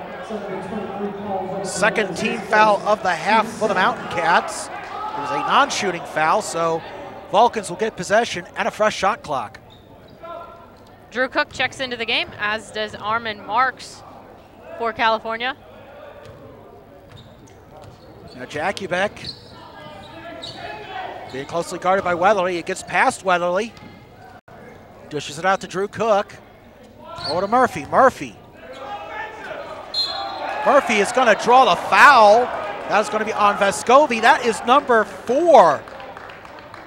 Second team foul of the half for the Mountain Cats. It was a non-shooting foul, so Vulcans will get possession and a fresh shot clock. Drew Cook checks into the game, as does Armin Marks for California. Now Jackie Beck being closely guarded by Weatherly. It gets past Weatherly. Dishes it out to Drew Cook. Over to Murphy. Murphy is going to draw the foul. That's going to be on Vescovi. That is number 4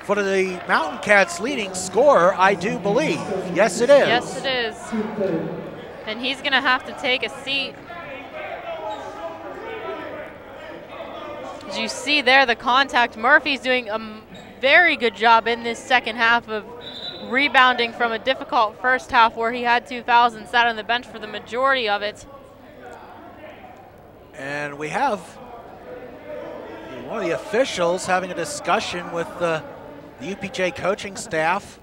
for the Mountain Cats' leading scorer, I do believe. Yes, it is. Yes, it is. And he's going to have to take a seat. As you see there, the contact. Murphy's doing a very good job in this second half of rebounding from a difficult first half where he had 2 fouls and sat on the bench for the majority of it. And we have one of the officials having a discussion with the UPJ coaching staff.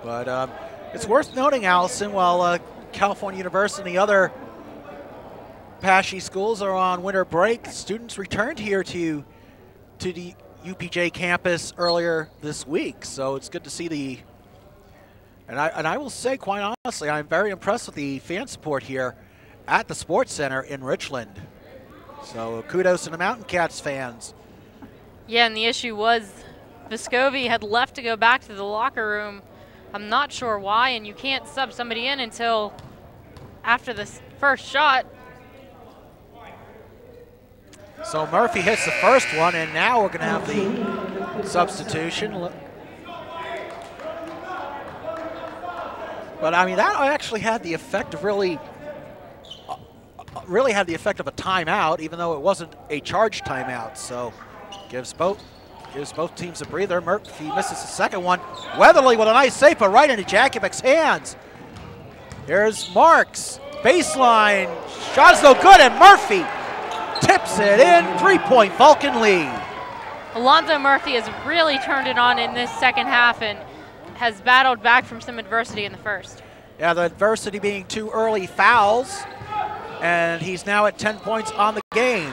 But it's worth noting, Allison, while California University and the other PASHE schools are on winter break, students returned here to the UPJ campus earlier this week. So it's good to see the... And I will say, quite honestly, I'm very impressed with the fan support here at the Sports Center in Richland. So kudos to the Mountain Cats fans. Yeah, and the issue was Vescovi had left to go back to the locker room. I'm not sure why, and you can't sub somebody in until after the first shot. So Murphy hits the first one, and now we're going to have the substitution. But I mean, that actually had the effect of really had the effect of a timeout, even though it wasn't a charged timeout. So gives both teams a breather. Murphy misses the second one. Weatherly with a nice save, but right into Jackie Beck's hands. Here's Marks, baseline, shot is no good, and Murphy tips it in. 3-point Vulcan lead. Alonzo Murphy has really turned it on in this second half and has battled back from some adversity in the first. Yeah, the adversity being 2 early fouls, and he's now at 10 points on the game.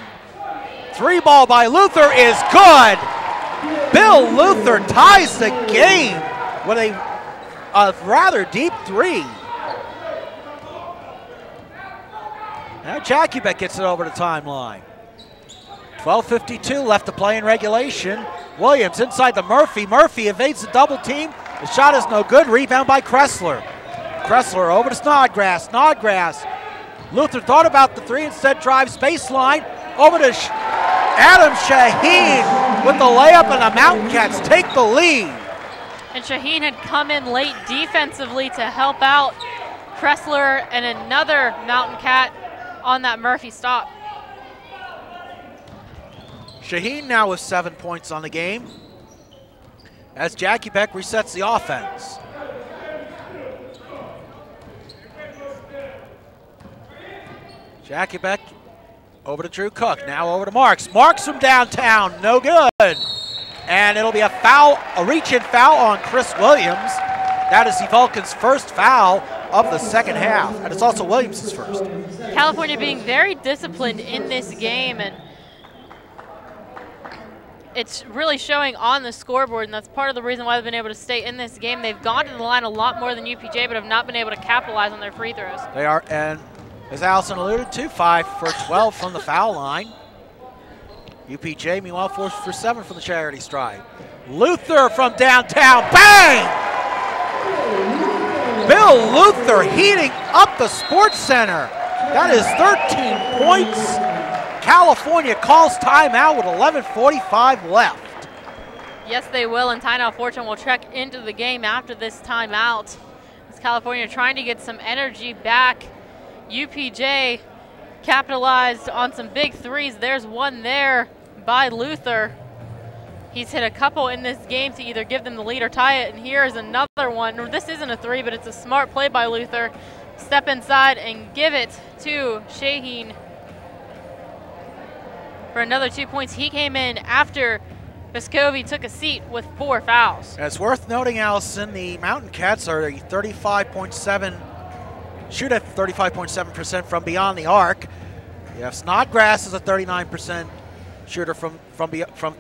3-ball by Luther is good. Bill Luther ties the game with a rather deep 3. Now Jackie Beck gets it over the timeline. 12:52 left to play in regulation. Williams inside to Murphy. Murphy evades the double team. The shot is no good. Rebound by Kressler. Kressler over to Snodgrass. Snodgrass. Luther thought about the 3, instead drives baseline. Over to Adam Shaheen with the layup, and the Mountain Cats take the lead. And Shaheen had come in late defensively to help out Kressler and another Mountain Cat on that Murphy stop. Shaheen now with 7 points on the game as Jackie Beck resets the offense. Jackie Beck over to Drew Cook, now over to Marks. Marks from downtown, no good. And it'll be a foul, a reach-in foul on Chris Williams. That is the Vulcans' first foul of the second half, and it's also Williams' first. California being very disciplined in this game, and it's really showing on the scoreboard, and that's part of the reason why they've been able to stay in this game. They've gone to the line a lot more than UPJ, but have not been able to capitalize on their free throws. They are, and as Allison alluded to, 5 for 12 from the foul line. UPJ, meanwhile, 4 for 7 from the charity stripe. Luther from downtown, bang! Bill Luther heating up the Sports Center. That is 13 points. California calls timeout with 11:45 left. Yes, they will, and Tylenol Fortune will check into the game after this timeout. As California trying to get some energy back. UPJ capitalized on some big threes. There's one there by Luther. He's hit a couple in this game to either give them the lead or tie it, and here's another one. This isn't a three, but it's a smart play by Luther. Step inside and give it to Shaheen for another 2 points. He came in after Vescovi took a seat with 4 fouls. It's worth noting, Allison, the Mountain Cats are a 35.7, shoot at 35.7% from beyond the arc. Yeah, Snodgrass is a 39% shooter from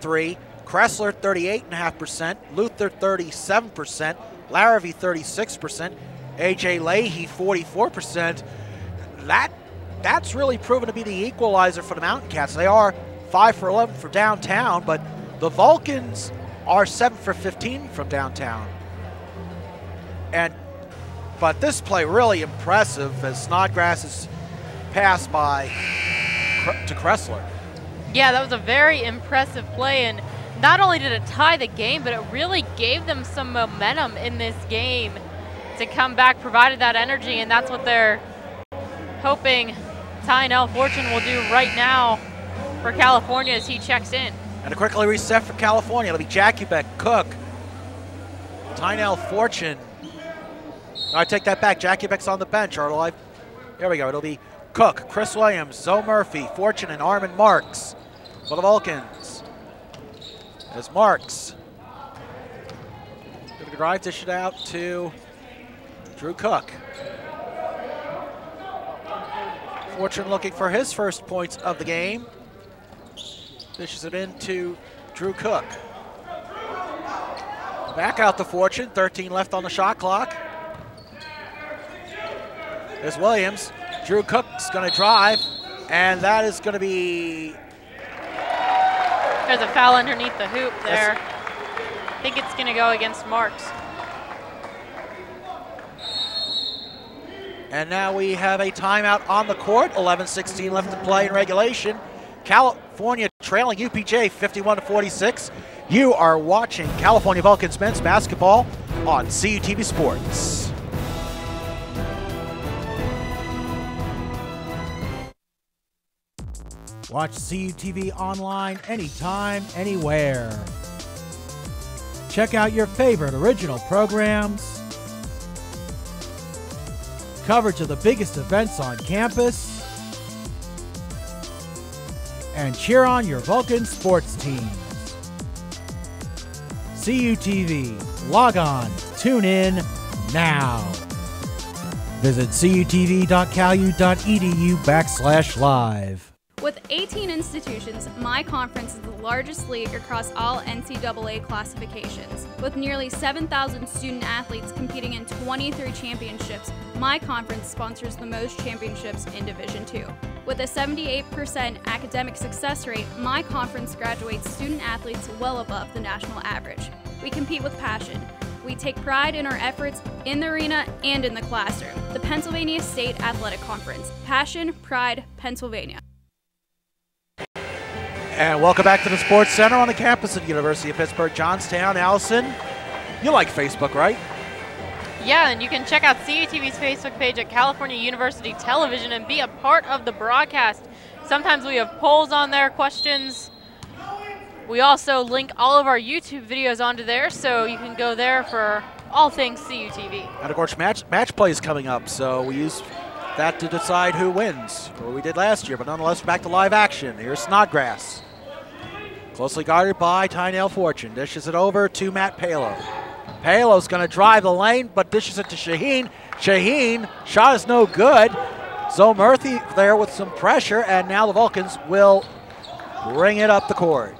three. Kressler 38.5%, Luther 37%, Larrabee 36%, AJ Leahy 44%. That's really proven to be the equalizer for the Mountain Cats. They are 5 for 11 for downtown, but the Vulcans are 7 for 15 from downtown. But this play really impressive as Snodgrass is passed to Kressler. Yeah, that was a very impressive play, and not only did it tie the game, but it really gave them some momentum in this game to come back, provided that energy, and that's what they're hoping Tylenol Fortune will do right now for California as he checks in. And to quickly reset for California, it'll be Jackie Beck, Cook, Tylenol Fortune. I take that back. Jackie Beck's on the bench. Here we go. It'll be Cook, Chris Williams, Zoe Murphy, Fortune, and Armin Marks for the Vulcans. As Marks going to drive, dish it out to Drew Cook. Fortune looking for his first points of the game. Dishes it into Drew Cook. Back out to Fortune, 13 left on the shot clock. There's Williams. Drew Cook's going to drive, and that is going to be... There's a foul underneath the hoop there. I think it's going to go against Marks. And now we have a timeout on the court. 11:16 left to play in regulation. California trailing UPJ 51-46. You are watching California Vulcans men's basketball on CUTV Sports. Watch CUTV online anytime, anywhere. Check out your favorite original programs, coverage of the biggest events on campus, and cheer on your Vulcan sports teams. CUTV. Log on. Tune in now. Visit cutv.calu.edu/live. With 18 institutions, my conference is the largest league across all NCAA classifications. With nearly 7,000 student athletes competing in 23 championships, my conference sponsors the most championships in Division II. With a 78% academic success rate, my conference graduates student athletes well above the national average. We compete with passion. We take pride in our efforts in the arena and in the classroom. The Pennsylvania State Athletic Conference. Passion, pride, Pennsylvania. And welcome back to the Sports Center on the campus of the University of Pittsburgh-Johnstown. Allison, you like Facebook, right? Yeah, and you can check out CUTV's Facebook page at California University Television and be a part of the broadcast. Sometimes we have polls on there, questions We also link all of our YouTube videos onto there, so you can go there for all things CUTV. And of course, match play is coming up, so we use that to decide who wins, or we did last year, but nonetheless, back to live action. Here's Snodgrass. Closely guarded by Tynell Fortune. Dishes it over to Matt Palo. Palo's going to drive the lane, but dishes it to Shaheen. Shaheen, shot is no good. Zoe Murphy there with some pressure, and now the Vulcans will bring it up the court.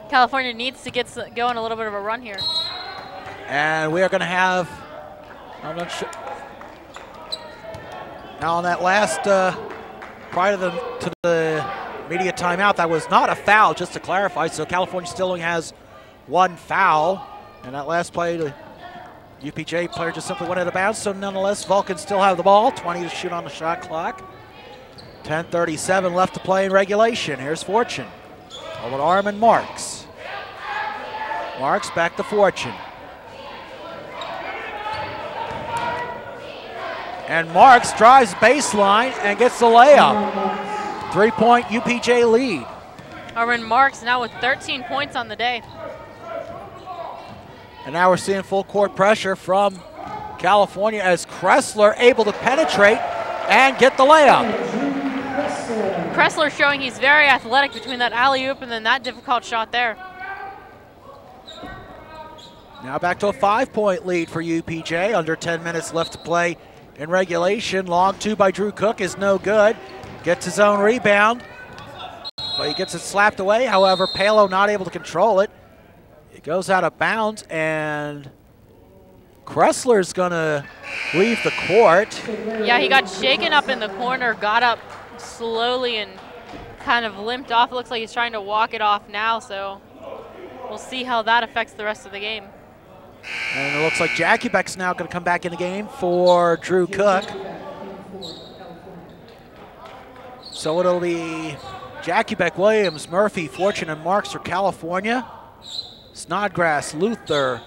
California needs to get going a little bit of a run here. And we are going to have, I'm not sure. Now on that last, prior to the media timeout, that was not a foul, just to clarify. So California still only has one foul. And that last play, the UPJ player just simply went out of bounds. So nonetheless, Vulcans still have the ball. 20 to shoot on the shot clock. 10:37 left to play in regulation. Here's Fortune. Over to Armin Marks. Marks back to Fortune. And Marks drives baseline and gets the layup. 3-point UPJ lead. Armin Marks now with 13 points on the day. And now we're seeing full court pressure from California as Kressler able to penetrate and get the layup. Kressler showing he's very athletic between that alley-oop and then that difficult shot there. Now back to a 5-point lead for UPJ. Under 10 minutes left to play in regulation. Long two by Drew Cook is no good. Gets his own rebound, but he gets it slapped away. However, Palo not able to control it. It goes out of bounds, and Kressler's gonna leave the court. Yeah, he got shaken up in the corner, got up slowly and kind of limped off. It looks like he's trying to walk it off now, so we'll see how that affects the rest of the game. And it looks like Jackie Beck's now going to come back in the game for Drew Cook. So it'll be Jackie Beck, Williams, Murphy, Fortune, and Marks for California. Snodgrass, Luther,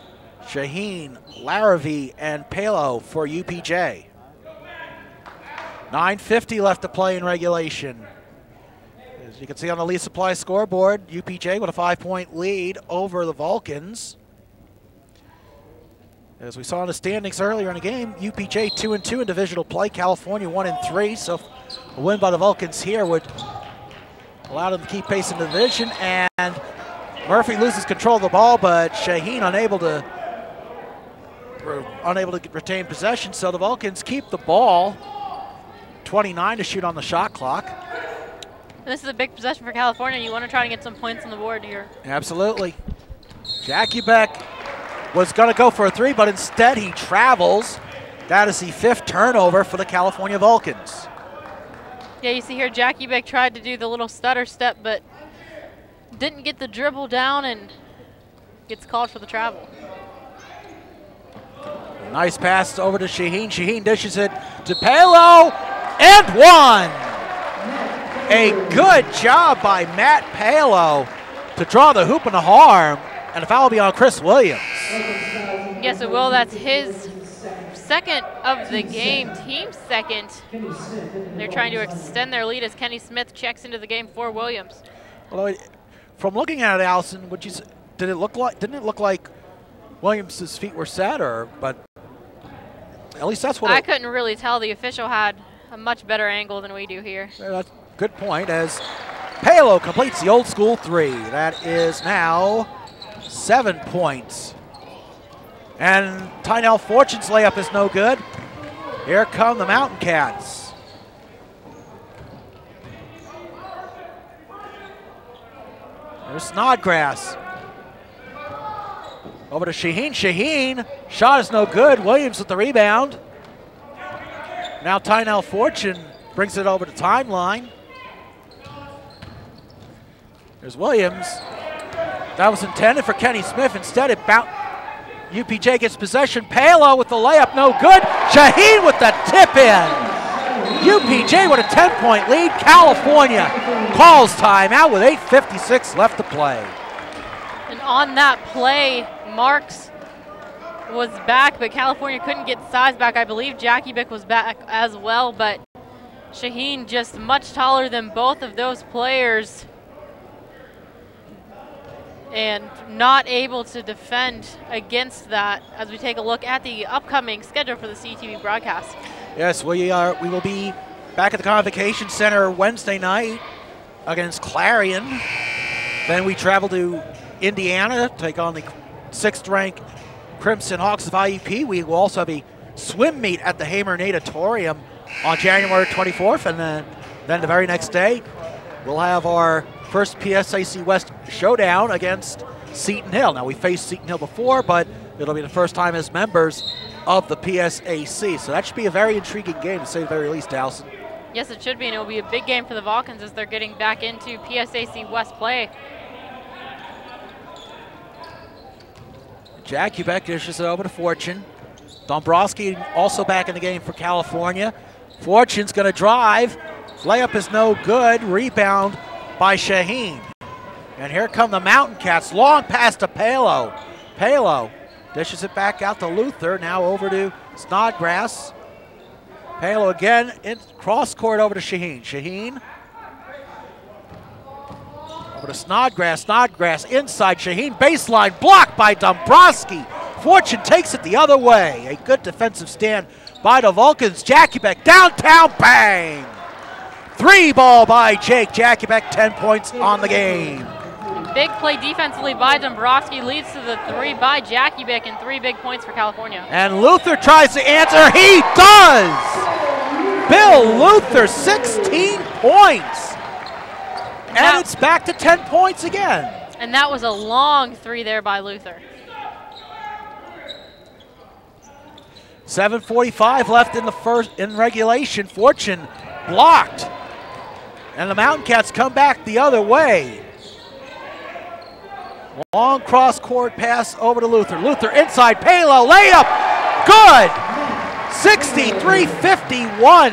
Shaheen, Larrabee, and Palo for UPJ. 9:50 left to play in regulation. As you can see on the Lee Supply scoreboard, UPJ with a 5-point lead over the Vulcans. As we saw in the standings earlier in the game, UPJ 2-2 in divisional play, California 1-3. So a win by the Vulcans here would allow them to keep pace in the division. And Murphy loses control of the ball, but Shaheen unable to retain possession. So the Vulcans keep the ball. 29 to shoot on the shot clock. This is a big possession for California. You want to try to get some points on the board here. Absolutely. Jackie Beck was going to go for a three, but instead he travels. That is the 5th turnover for the California Vulcans. Yeah, you see here Jackie Beck tried to do the little stutter step, but didn't get the dribble down and gets called for the travel. Nice pass over to Shaheen. Shaheen dishes it to Palo, and one. A good job by Matt Palo to draw the hoop and the harm, and a foul will be on Chris Williams. Yes, it will. That's his second of the game, team second. They're trying to extend their lead as Kenny Smith checks into the game for Williams. Although, from looking at it, Allison, didn't it look like Williams' feet were set, but at least that's what I couldn't really tell. The official had a much better angle than we do here. That's a good point, as Palo completes the old school three. That is now 7 points. And Tynell Fortune's layup is no good. Here come the Mountain Cats. There's Snodgrass. Over to Shaheen. Shaheen, shot is no good. Williams with the rebound. Now Tynell Fortune brings it over to timeline. There's Williams. That was intended for Kenny Smith. Instead, it bounced. UPJ gets possession. Palo with the layup, no good. Shaheen with the tip in. UPJ with a 10-point lead. California calls timeout with 8:56 left to play. And on that play, Marks was back, but California couldn't get size back. I believe Jackie Bick was back as well, but Shaheen just much taller than both of those players and not able to defend against that as we take a look at the upcoming schedule for the CUTV broadcast. Yes, we will be back at the Convocation Center Wednesday night against Clarion. Then we travel to Indiana to take on the 6th-ranked Crimson Hawks of IUP. We will also have a swim meet at the Hamer Natatorium on January 24th, and then the very next day we'll have our first PSAC West showdown against Seton Hill. Now, we faced Seton Hill before, but it'll be the first time as members of the PSAC. So that should be a very intriguing game, to say the very least, Allison. Yes, it should be, and it'll be a big game for the Vulcans as they're getting back into PSAC West play. Jack Ubeck dishes it over to Fortune. Dombrowski also back in the game for California. Fortune's going to drive. Layup is no good. Rebound by Shaheen. And here come the Mountain Cats. Long pass to Palo. Palo dishes it back out to Luther. Now over to Snodgrass. Palo again in cross court over to Shaheen. Shaheen over to Snodgrass. Snodgrass inside Shaheen. Baseline blocked by Dombrowski. Fortune takes it the other way. A good defensive stand by the Vulcans. Jakubek downtown, bang! 3-ball by Jake Jakubek, 10 points on the game. Big play defensively by Dombrowski leads to the 3 by Jakubek and 3 big points for California. And Luther tries to answer. He does! Bill Luther, 16 points. And it's back to 10 points again. And that was a long 3 there by Luther. 7:45 left in the first in regulation. Fortune blocked. And the Mountain Cats come back the other way. Long cross court pass over to Luther. Luther inside, Palo, layup, good! 63-51.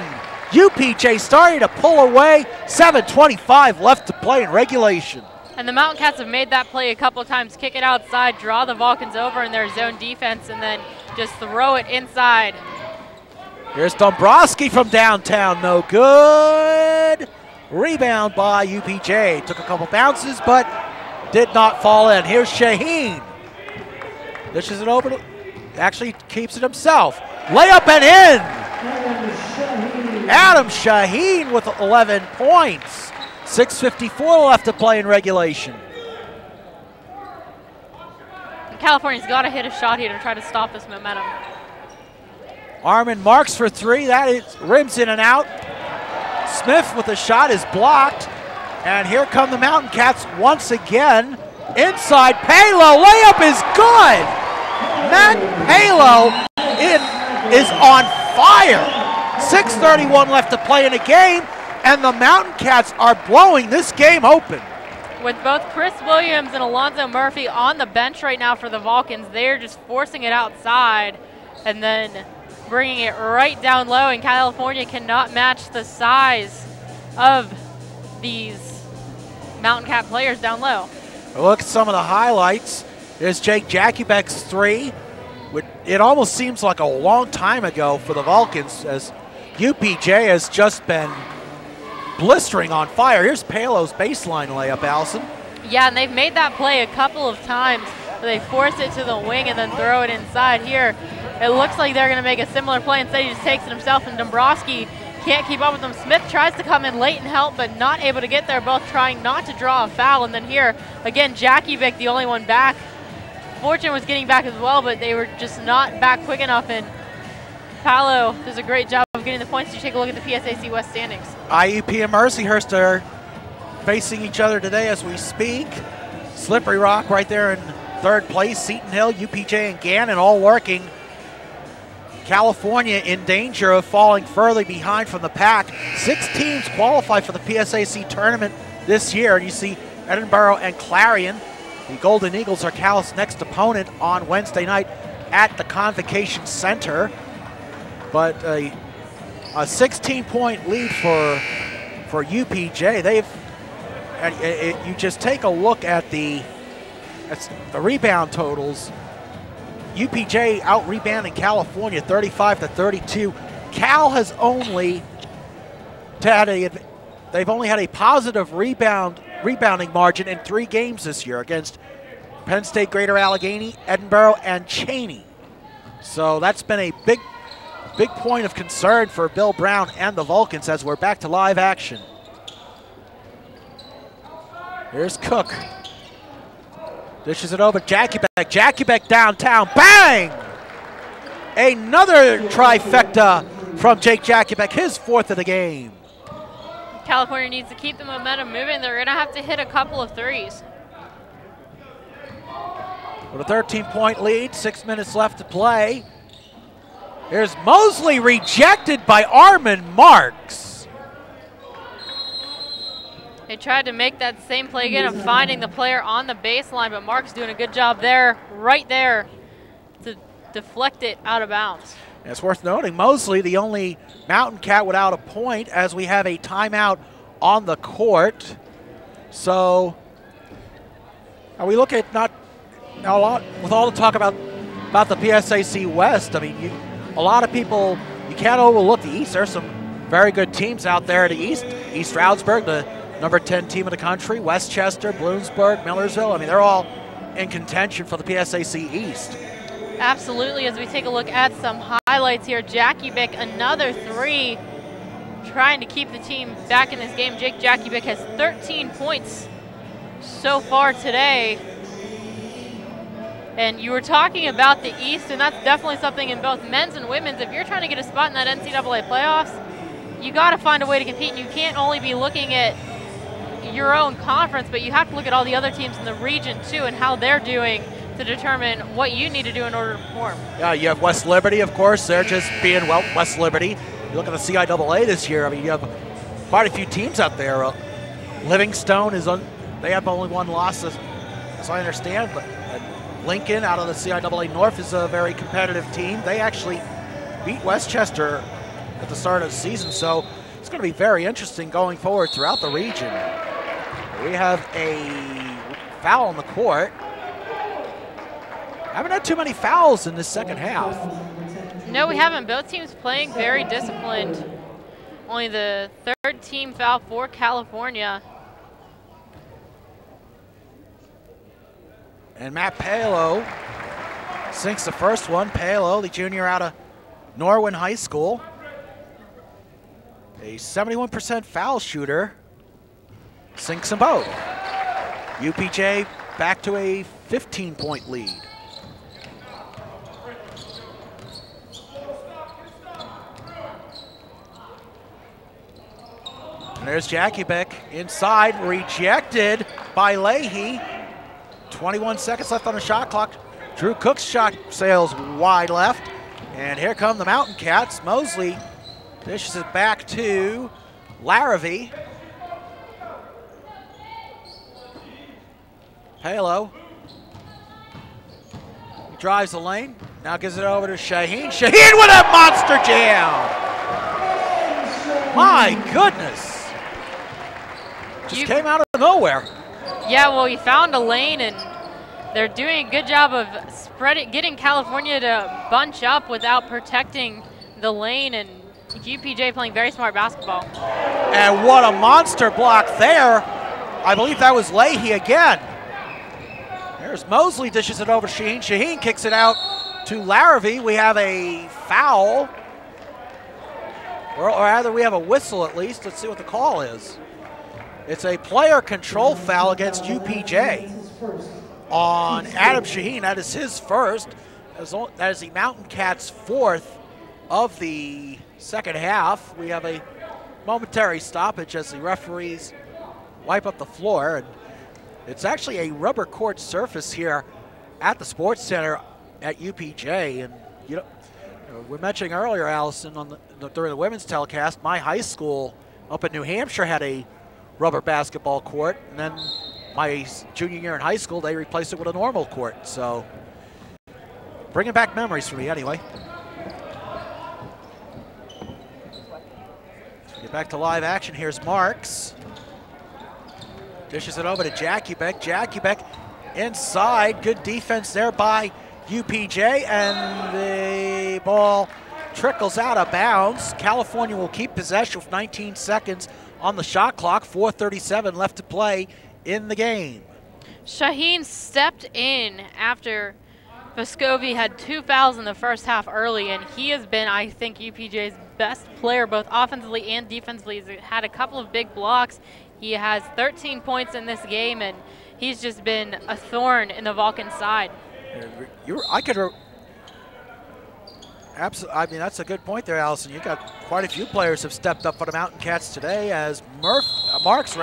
UPJ starting to pull away. 7:25 left to play in regulation. And the Mountain Cats have made that play a couple of times. Kick it outside, draw the Vulcans over in their zone defense, and then just throw it inside. Here's Dombrowski from downtown, no good. Rebound by UPJ. Took a couple bounces, but did not fall in. Here's Shaheen. Dishes it over to, actually keeps it himself. Layup and in. Adam Shaheen with 11 points. 6:54 left to play in regulation. California's got to hit a shot here to try to stop this momentum. Armin marks for 3. That is rims in and out. Smith with a shot is blocked. And here come the Mountain Cats once again. Inside, Palo, layup is good. Matt Palo is on fire. 6:31 left to play in the game, and the Mountain Cats are blowing this game open. With both Chris Williams and Alonzo Murphy on the bench right now for the Vulcans, they're just forcing it outside and then bringing it right down low, and California cannot match the size of these Mountain Cat players down low. Look at some of the highlights. There's Jake Jakubek's 3. It almost seems like a long time ago for the Vulcans, as UPJ has just been blistering on fire. Here's Palo's baseline layup, Allison. Yeah, and they've made that play a couple of times. They force it to the wing and then throw it inside here. It looks like they're going to make a similar play. Instead, he just takes it himself, and Dombrowski can't keep up with him. Smith tries to come in late and help, but not able to get there, both trying not to draw a foul. And then here, again, Jakubek, the only one back. Fortune was getting back as well, but they were just not back quick enough, and Palo does a great job of getting the points. You take a look at the PSAC West standings. IUP and Mercyhurst are facing each other today as we speak. Slippery Rock right there in 3rd place. Seton Hill, UPJ, and Gannon all working. California in danger of falling further behind from the pack. 6 teams qualify for the PSAC tournament this year, and you see Edinburgh and Clarion. The Golden Eagles are Cal's next opponent on Wednesday night at the Convocation Center. But a 16-point lead for UPJ. You just take a look at the rebound totals. UPJ out-rebounding California 35-32. Cal has only they've only had a positive rebounding margin in 3 games this year against Penn State, Greater Allegheny, Edinboro, and Cheney. So that's been a big point of concern for Bill Brown and the Vulcans as we're back to live action. Here's Cook. Dishes it over, Jackie Beck downtown, bang! Another trifecta from Jake Jackie-Beck, his 4th of the game. California needs to keep the momentum moving. They're going to have to hit a couple of threes. With a 13-point lead, 6 minutes left to play. Here's Mosley, rejected by Armin Marks. They tried to make that same play again of finding the player on the baseline, but Marks doing a good job there, right there, to deflect it out of bounds. It's worth noting, Mosley, the only Mountain Cat without a point, as we have a timeout on the court. So, we look at not a lot with all the talk about the PSAC West. I mean, a lot of people, you can't overlook the East. There's some very good teams out there at the East. East Stroudsburg, the number 10 team in the country. Westchester, Bloomsburg, Millersville. I mean, they're all in contention for the PSAC East. Absolutely. As we take a look at some highlights here, Jackie Beck, another 3, trying to keep the team back in this game. Jake Jackie Beck has 13 points so far today. And you were talking about the East, and that's definitely something in both men's and women's. If you're trying to get a spot in that NCAA playoffs, you got to find a way to compete. And you can't only be looking at your own conference, but you have to look at all the other teams in the region too and how they're doing to determine what you need to do in order to perform. Yeah, you have West Liberty, of course. They're just being, well, West Liberty. You look at the CIAA this year. I mean, you have quite a few teams out there. Livingstone they have only 1 loss, as I understand, but Lincoln out of the CIAA North is a very competitive team. They actually beat Westchester at the start of the season, so it's going to be very interesting going forward throughout the region. We have a foul on the court. Haven't had too many fouls in this second half. No, we haven't. Both teams playing very disciplined. Only the 3rd team foul for California. And Matt Palo sinks the first one. Palo, the junior out of Norwin High School. A 71% foul shooter. Sinks them both. UPJ back to a 15-point lead. And there's Jackie Beck inside, rejected by Leahy. 21 seconds left on the shot clock. Drew Cook's shot sails wide left. And here come the Mountain Cats. Mosley dishes it back to Larrabee. Palo. He drives the lane. Now gives it over to Shaheen. Shaheen with a monster jam! My goodness. Just came out of nowhere. Yeah, well, he found a lane, and they're doing a good job of getting California to bunch up without protecting the lane, and UPJ playing very smart basketball. And what a monster block there. I believe that was Leahy again. There's Mosley, dishes it over to Shaheen. Shaheen kicks it out to Larrabee. We have a foul. Or rather, we have a whistle at least. Let's see what the call is. It's a player control foul against UPJ on Adam Shaheen. That is his first. That is the Mountain Cats' 4th of the second half. We have a momentary stoppage as the referees wipe up the floor. And it's actually a rubber court surface here at the Sports Center at UPJ. And you know, we were mentioning earlier, Allison, during the women's telecast, my high school up in New Hampshire had a rubber basketball court, and then my junior year in high school, they replaced it with a normal court. So, bringing back memories for me anyway. So get back to live action. Here's Marks. Dishes it over to Jackie Beck. Jackie Beck inside. Good defense there by UPJ, and the ball trickles out of bounds. California will keep possession with 19 seconds on the shot clock, 4:37 left to play in the game. Shaheen stepped in after Vescovi had 2 fouls in the first half early, and he has been, I think, UPJ's best player both offensively and defensively. He's had a couple of big blocks. He has 13 points in this game, and he's just been a thorn in the Vulcan side. I mean, that's a good point there, Allison. You got quite a few players have stepped up for the Mountain Cats today as Marks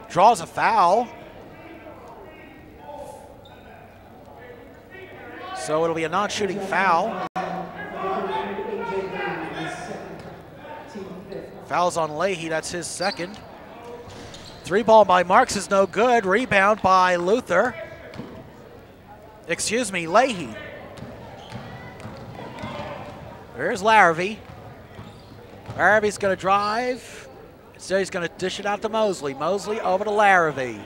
draws a foul. So it'll be a non-shooting foul. Foul's on Leahy, that's his second. 3-ball by Marks is no good. Rebound by Leahy. There's Larrabee. Larrabee's going to drive. Instead, he's going to dish it out to Mosley. Mosley over to Larrabee.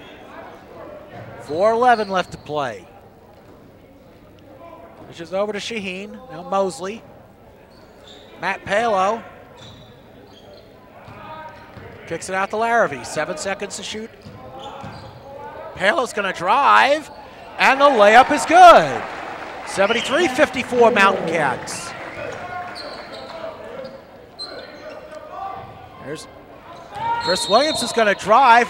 4:11 left to play. Dishes over to Shaheen. Now Mosley. Matt Palo. Kicks it out to Larrabee. 7 seconds to shoot. Palo's going to drive, and the layup is good. 73-54 Mountain Cats. There's Chris Williams is going to drive,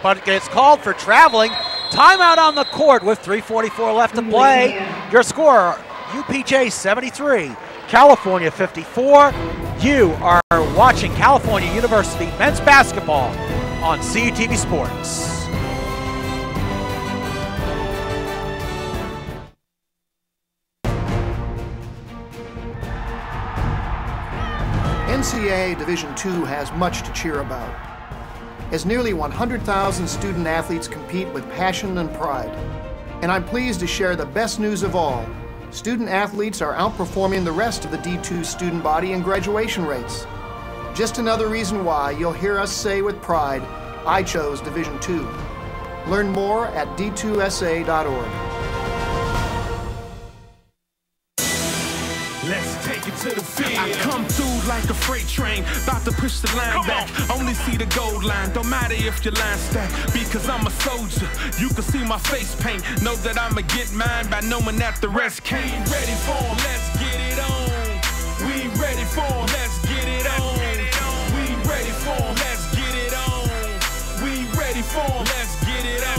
but gets called for traveling. Timeout on the court with 3:44 left to play. Your score, UPJ 73, California 54. You are watching California University men's basketball on CUTV Sports. NCAA Division II has much to cheer about, as nearly 100,000 student athletes compete with passion and pride. And I'm pleased to share the best news of all. Student athletes are outperforming the rest of the D2 student body in graduation rates. Just another reason why you'll hear us say with pride, I chose Division II. Learn more at d2sa.org. Let's take it to the field. I come through like a freight train, about to push the line back. Only see the gold line, don't matter if your line stack. Because I'm a soldier, you can see my face paint. Know that I'ma get mine by knowing that the rest came. Ready for 'em, let's get it on. We ready for 'em, let's get it on. We ready for 'em, let's get it on. We ready for 'em, let's get it on.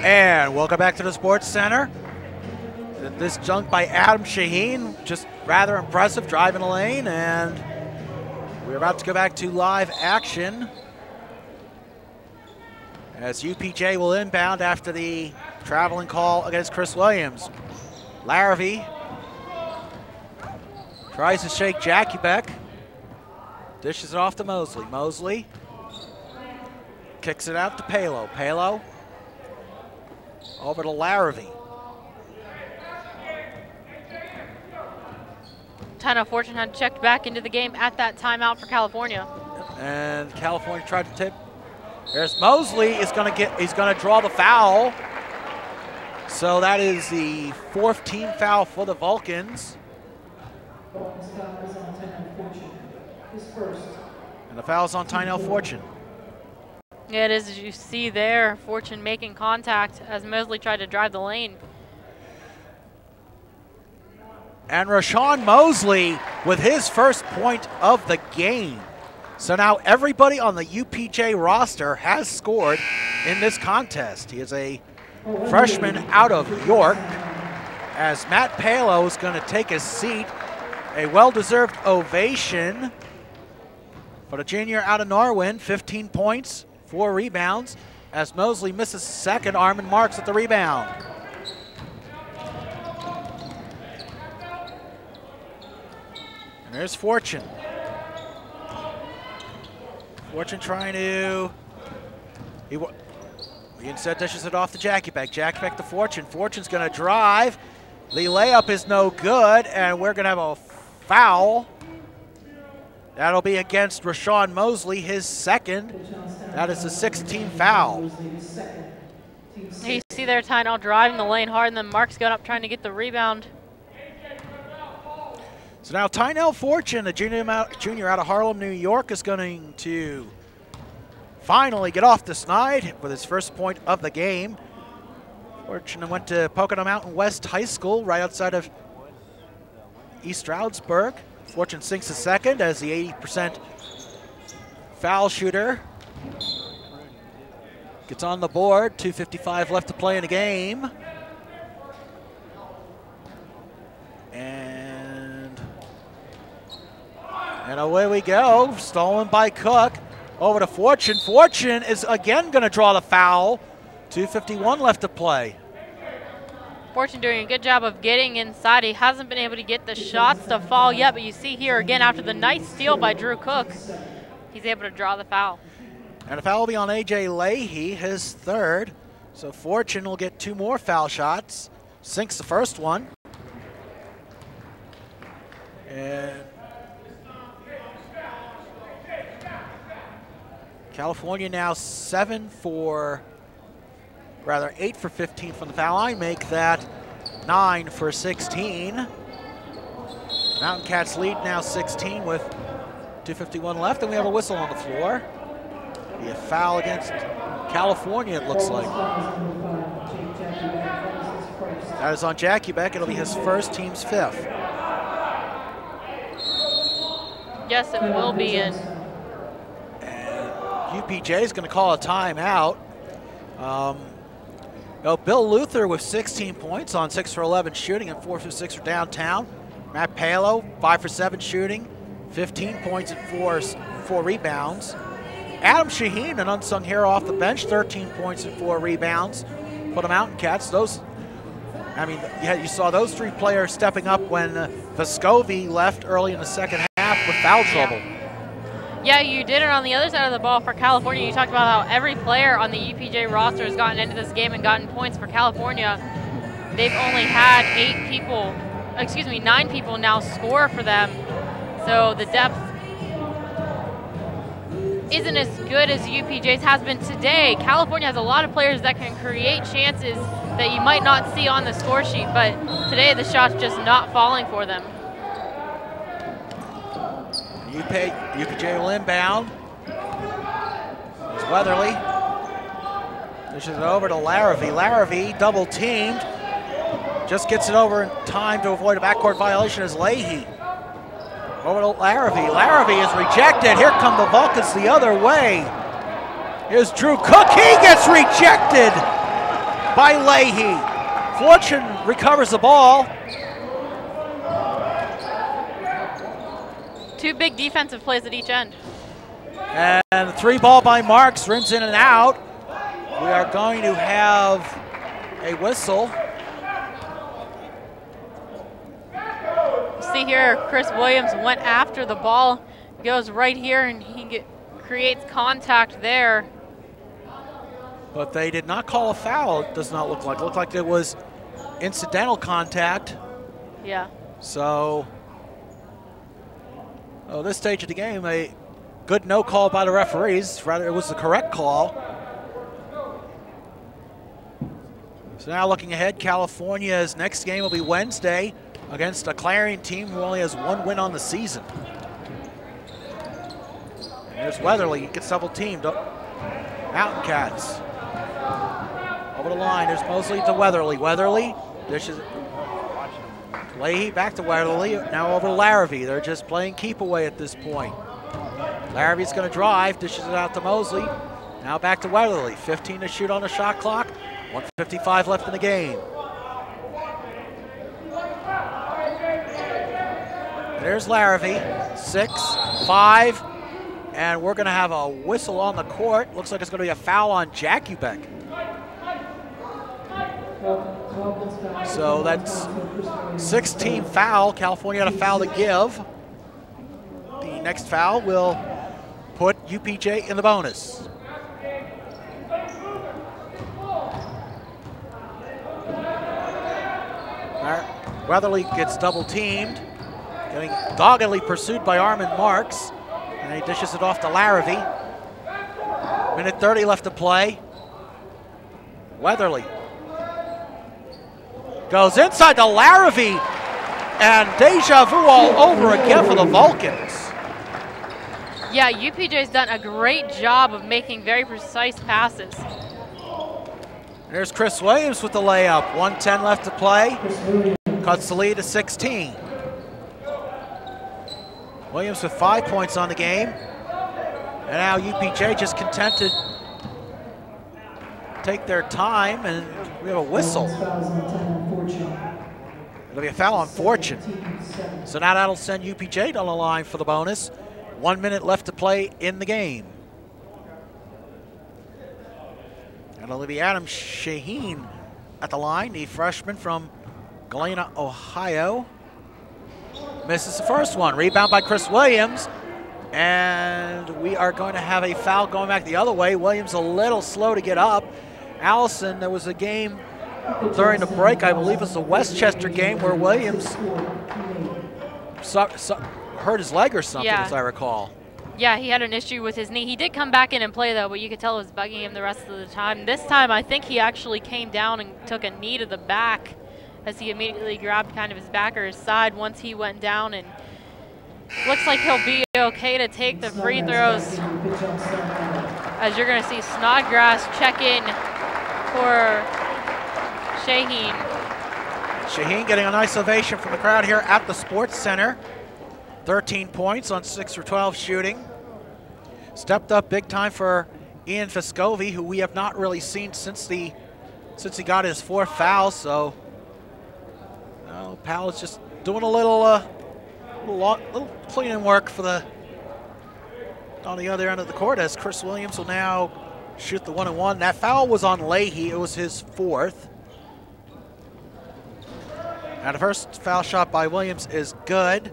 And welcome back to the Sports Center. This dunk by Adam Shaheen, just rather impressive, driving the lane, and we're about to go back to live action as UPJ will inbound after the traveling call against Chris Williams. Larrabee tries to shake Jackie Beck, dishes it off to Mosley. Mosley kicks it out to Palo. Palo over to Larrabee. Tyno Fortune had checked back into the game at that timeout for California. And California tried to tip. There's Mosley he's gonna draw the foul. So that is the 4th team foul for the Vulcans. And the foul's on Tyno Fortune. Yeah, it is, as you see there, Fortune making contact as Mosley tried to drive the lane. And Rashawn Mosley with his first point of the game. So now everybody on the UPJ roster has scored in this contest. He is a freshman out of York, as Matt Palo is going to take his seat. A well-deserved ovation for the junior out of Norwin, 15 points. 4 rebounds as Mosley misses second. Armin Marks at the rebound. And there's Fortune. Fortune trying to, he instead dishes it off to Jackie Beck. Jackie Beck to Fortune. Fortune's gonna drive. The layup is no good, and we're gonna have a foul. That'll be against Rashawn Mosley, his second. That is the 16th foul. You see there Tynell driving the lane hard, and then Mark's going up trying to get the rebound. So now Tynell Fortune, the junior out of Harlem, New York, is going to finally get off the snide with his first point of the game. Fortune went to Pocono Mountain West High School right outside of East Stroudsburg. Fortune sinks a second as the 80% foul shooter gets on the board. 2:55 left to play in the game. And away we go. Stolen by Cook. Over to Fortune. Fortune is again going to draw the foul. 2:51 left to play. Fortune doing a good job of getting inside. He hasn't been able to get the shots to fall yet, but you see here again after the nice steal by Drew Cook, he's able to draw the foul. And a foul will be on A.J. Leahy, his third. So Fortune will get 2 more foul shots. Sinks the first one. And California now 8 for 15 from the foul line, make that 9 for 16. Mountain Cats lead now 16 with 2:51 left, and we have a whistle on the floor. Be a foul against California, it looks like. That is on Jackie Beck. It'll be his first, team's 5th. Yes, it will be. And UPJ is going to call a timeout. Bill Luther with 16 points on 6 for 11 shooting and 4 for 6 for downtown. Matt Palo, 5 for 7 shooting, 15 points and 4 rebounds. Adam Shaheen, an unsung hero off the bench, 13 points and 4 rebounds for the Mountain Cats. You saw those 3 players stepping up when Vescovi left early in the second half with foul trouble. Yeah, you did it on the other side of the ball for California. You talked about how every player on the UPJ roster has gotten into this game and gotten points for California. They've only had 9 people now score for them. So the depth isn't as good as UPJ's has been today. California has a lot of players that can create chances that you might not see on the score sheet, but today the shot's just not falling for them. UPJ will inbound. It's Weatherly. Dishes it over to Larrabee. Larrabee double teamed. Just gets it over in time to avoid a backcourt violation as Leahy. Over to Larrabee. Larrabee is rejected. Here come the Vulcans the other way. Here's Drew Cook. He gets rejected by Leahy. Fortune recovers the ball. 2 big defensive plays at each end. And the 3 ball by Marks, rims in and out. We are going to have a whistle. See here, Chris Williams went after the ball, goes right here, and he creates contact there. But they did not call a foul, it does not look like. It looked like it was incidental contact. Yeah. So, this stage of the game, a good no call by the referees. Rather, it was the correct call. So now looking ahead, California's next game will be Wednesday against a Clarion team who only has 1 win on the season. And there's Weatherly, he gets double teamed. Mountain Cats. Over the line, there's Mosley to Weatherly. Weatherly dishes it. Leahy back to Weatherly, now over to Larrabee. They're just playing keep away at this point. Larrabee's going to drive, dishes it out to Mosley. Now back to Weatherly. 15 to shoot on the shot clock. 1:55 left in the game. There's Larrabee, 6, 5, and we're going to have a whistle on the court. Looks like it's going to be a foul on Jacubek. So that's 16 foul. California had a foul to give. The next foul will put UPJ in the bonus. Weatherly gets double teamed. Getting doggedly pursued by Armin Marks. And he dishes it off to Larrabee. Minute 30 left to play. Weatherly goes inside to Larrabee, and deja vu all over again for the Vulcans. Yeah, UPJ's done a great job of making very precise passes. There's Chris Williams with the layup. 1:10 left to play. Cuts the lead to 16. Williams with 5 points on the game. And now UPJ just content to take their time, and we have a whistle. It'll be a foul on Fortune. So now that'll send UPJ down the line for the bonus. 1 minute left to play in the game. And it'll be Adam Shaheen at the line, the freshman from Galena, Ohio. Misses the first one. Rebound by Chris Williams. And we are going to have a foul going back the other way. Williams a little slow to get up. Allison, there was a game during the break, I believe it was the Westchester game, where Williams hurt his leg or something, as I recall. Yeah, he had an issue with his knee. He did come back in and play, though, but you could tell it was bugging him the rest of the time. This time, I think he actually came down and took a knee to the back as he immediately grabbed kind of his back or his side once he went down, and looks like he'll be okay to take the free throws, as you're going to see Snodgrass check in for Shaheen. Shaheen getting a nice ovation from the crowd here at the Sports Center. 13 points on 6 for 12 shooting. Stepped up big time for Ian Fiscovi, who we have not really seen since he got his 4th foul. So Powell's just doing a little cleaning work for on the other end of the court, as Chris Williams will now shoot the 1-and-1. That foul was on Leahy. It was his 4th. Now the first foul shot by Williams is good.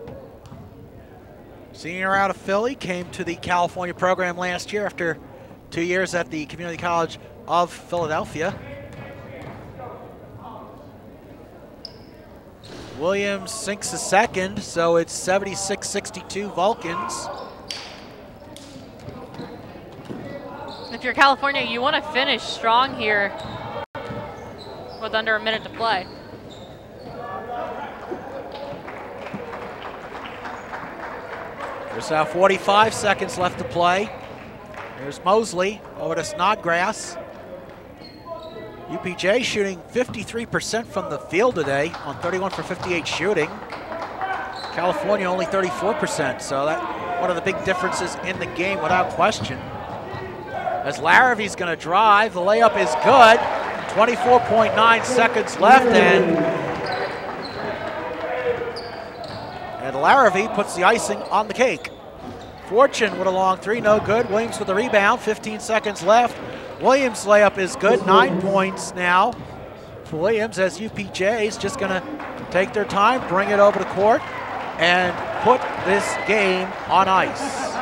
Senior out of Philly, came to the California program last year after 2 years at the Community College of Philadelphia. Williams sinks a second, so it's 76-62 Vulcans. If you're California, you want to finish strong here with under a minute to play. There's now 45 seconds left to play. There's Mosley over to Snodgrass. UPJ shooting 53% from the field today on 31 for 58 shooting. California only 34%, so that one of the big differences in the game without question. As Laravee's going to drive, the layup is good. 24.9 seconds left, and Larrabee puts the icing on the cake. Fortune with a long 3, no good. Williams with the rebound, 15 seconds left. Williams' layup is good, 9 points now for Williams, as UPJ is just going to take their time, bring it over the court, and put this game on ice.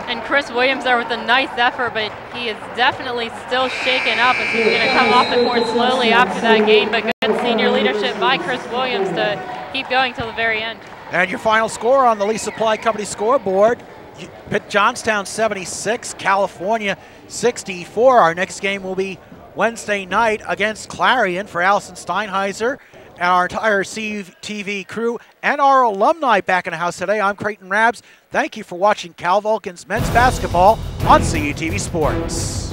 And Chris Williams there with a nice effort, but he is definitely still shaken up as he's going to come off the court slowly after that game. But good senior leadership by Chris Williams to keep going till the very end. And your final score on the Lee Supply Company scoreboard: Pitt-Johnstown 76, California 64. Our next game will be Wednesday night against Clarion. For Allison Steinheiser and our entire CUTV crew and our alumni back in the house today, I'm Creighton Rabs. Thank you for watching Cal Vulcans men's basketball on CUTV Sports.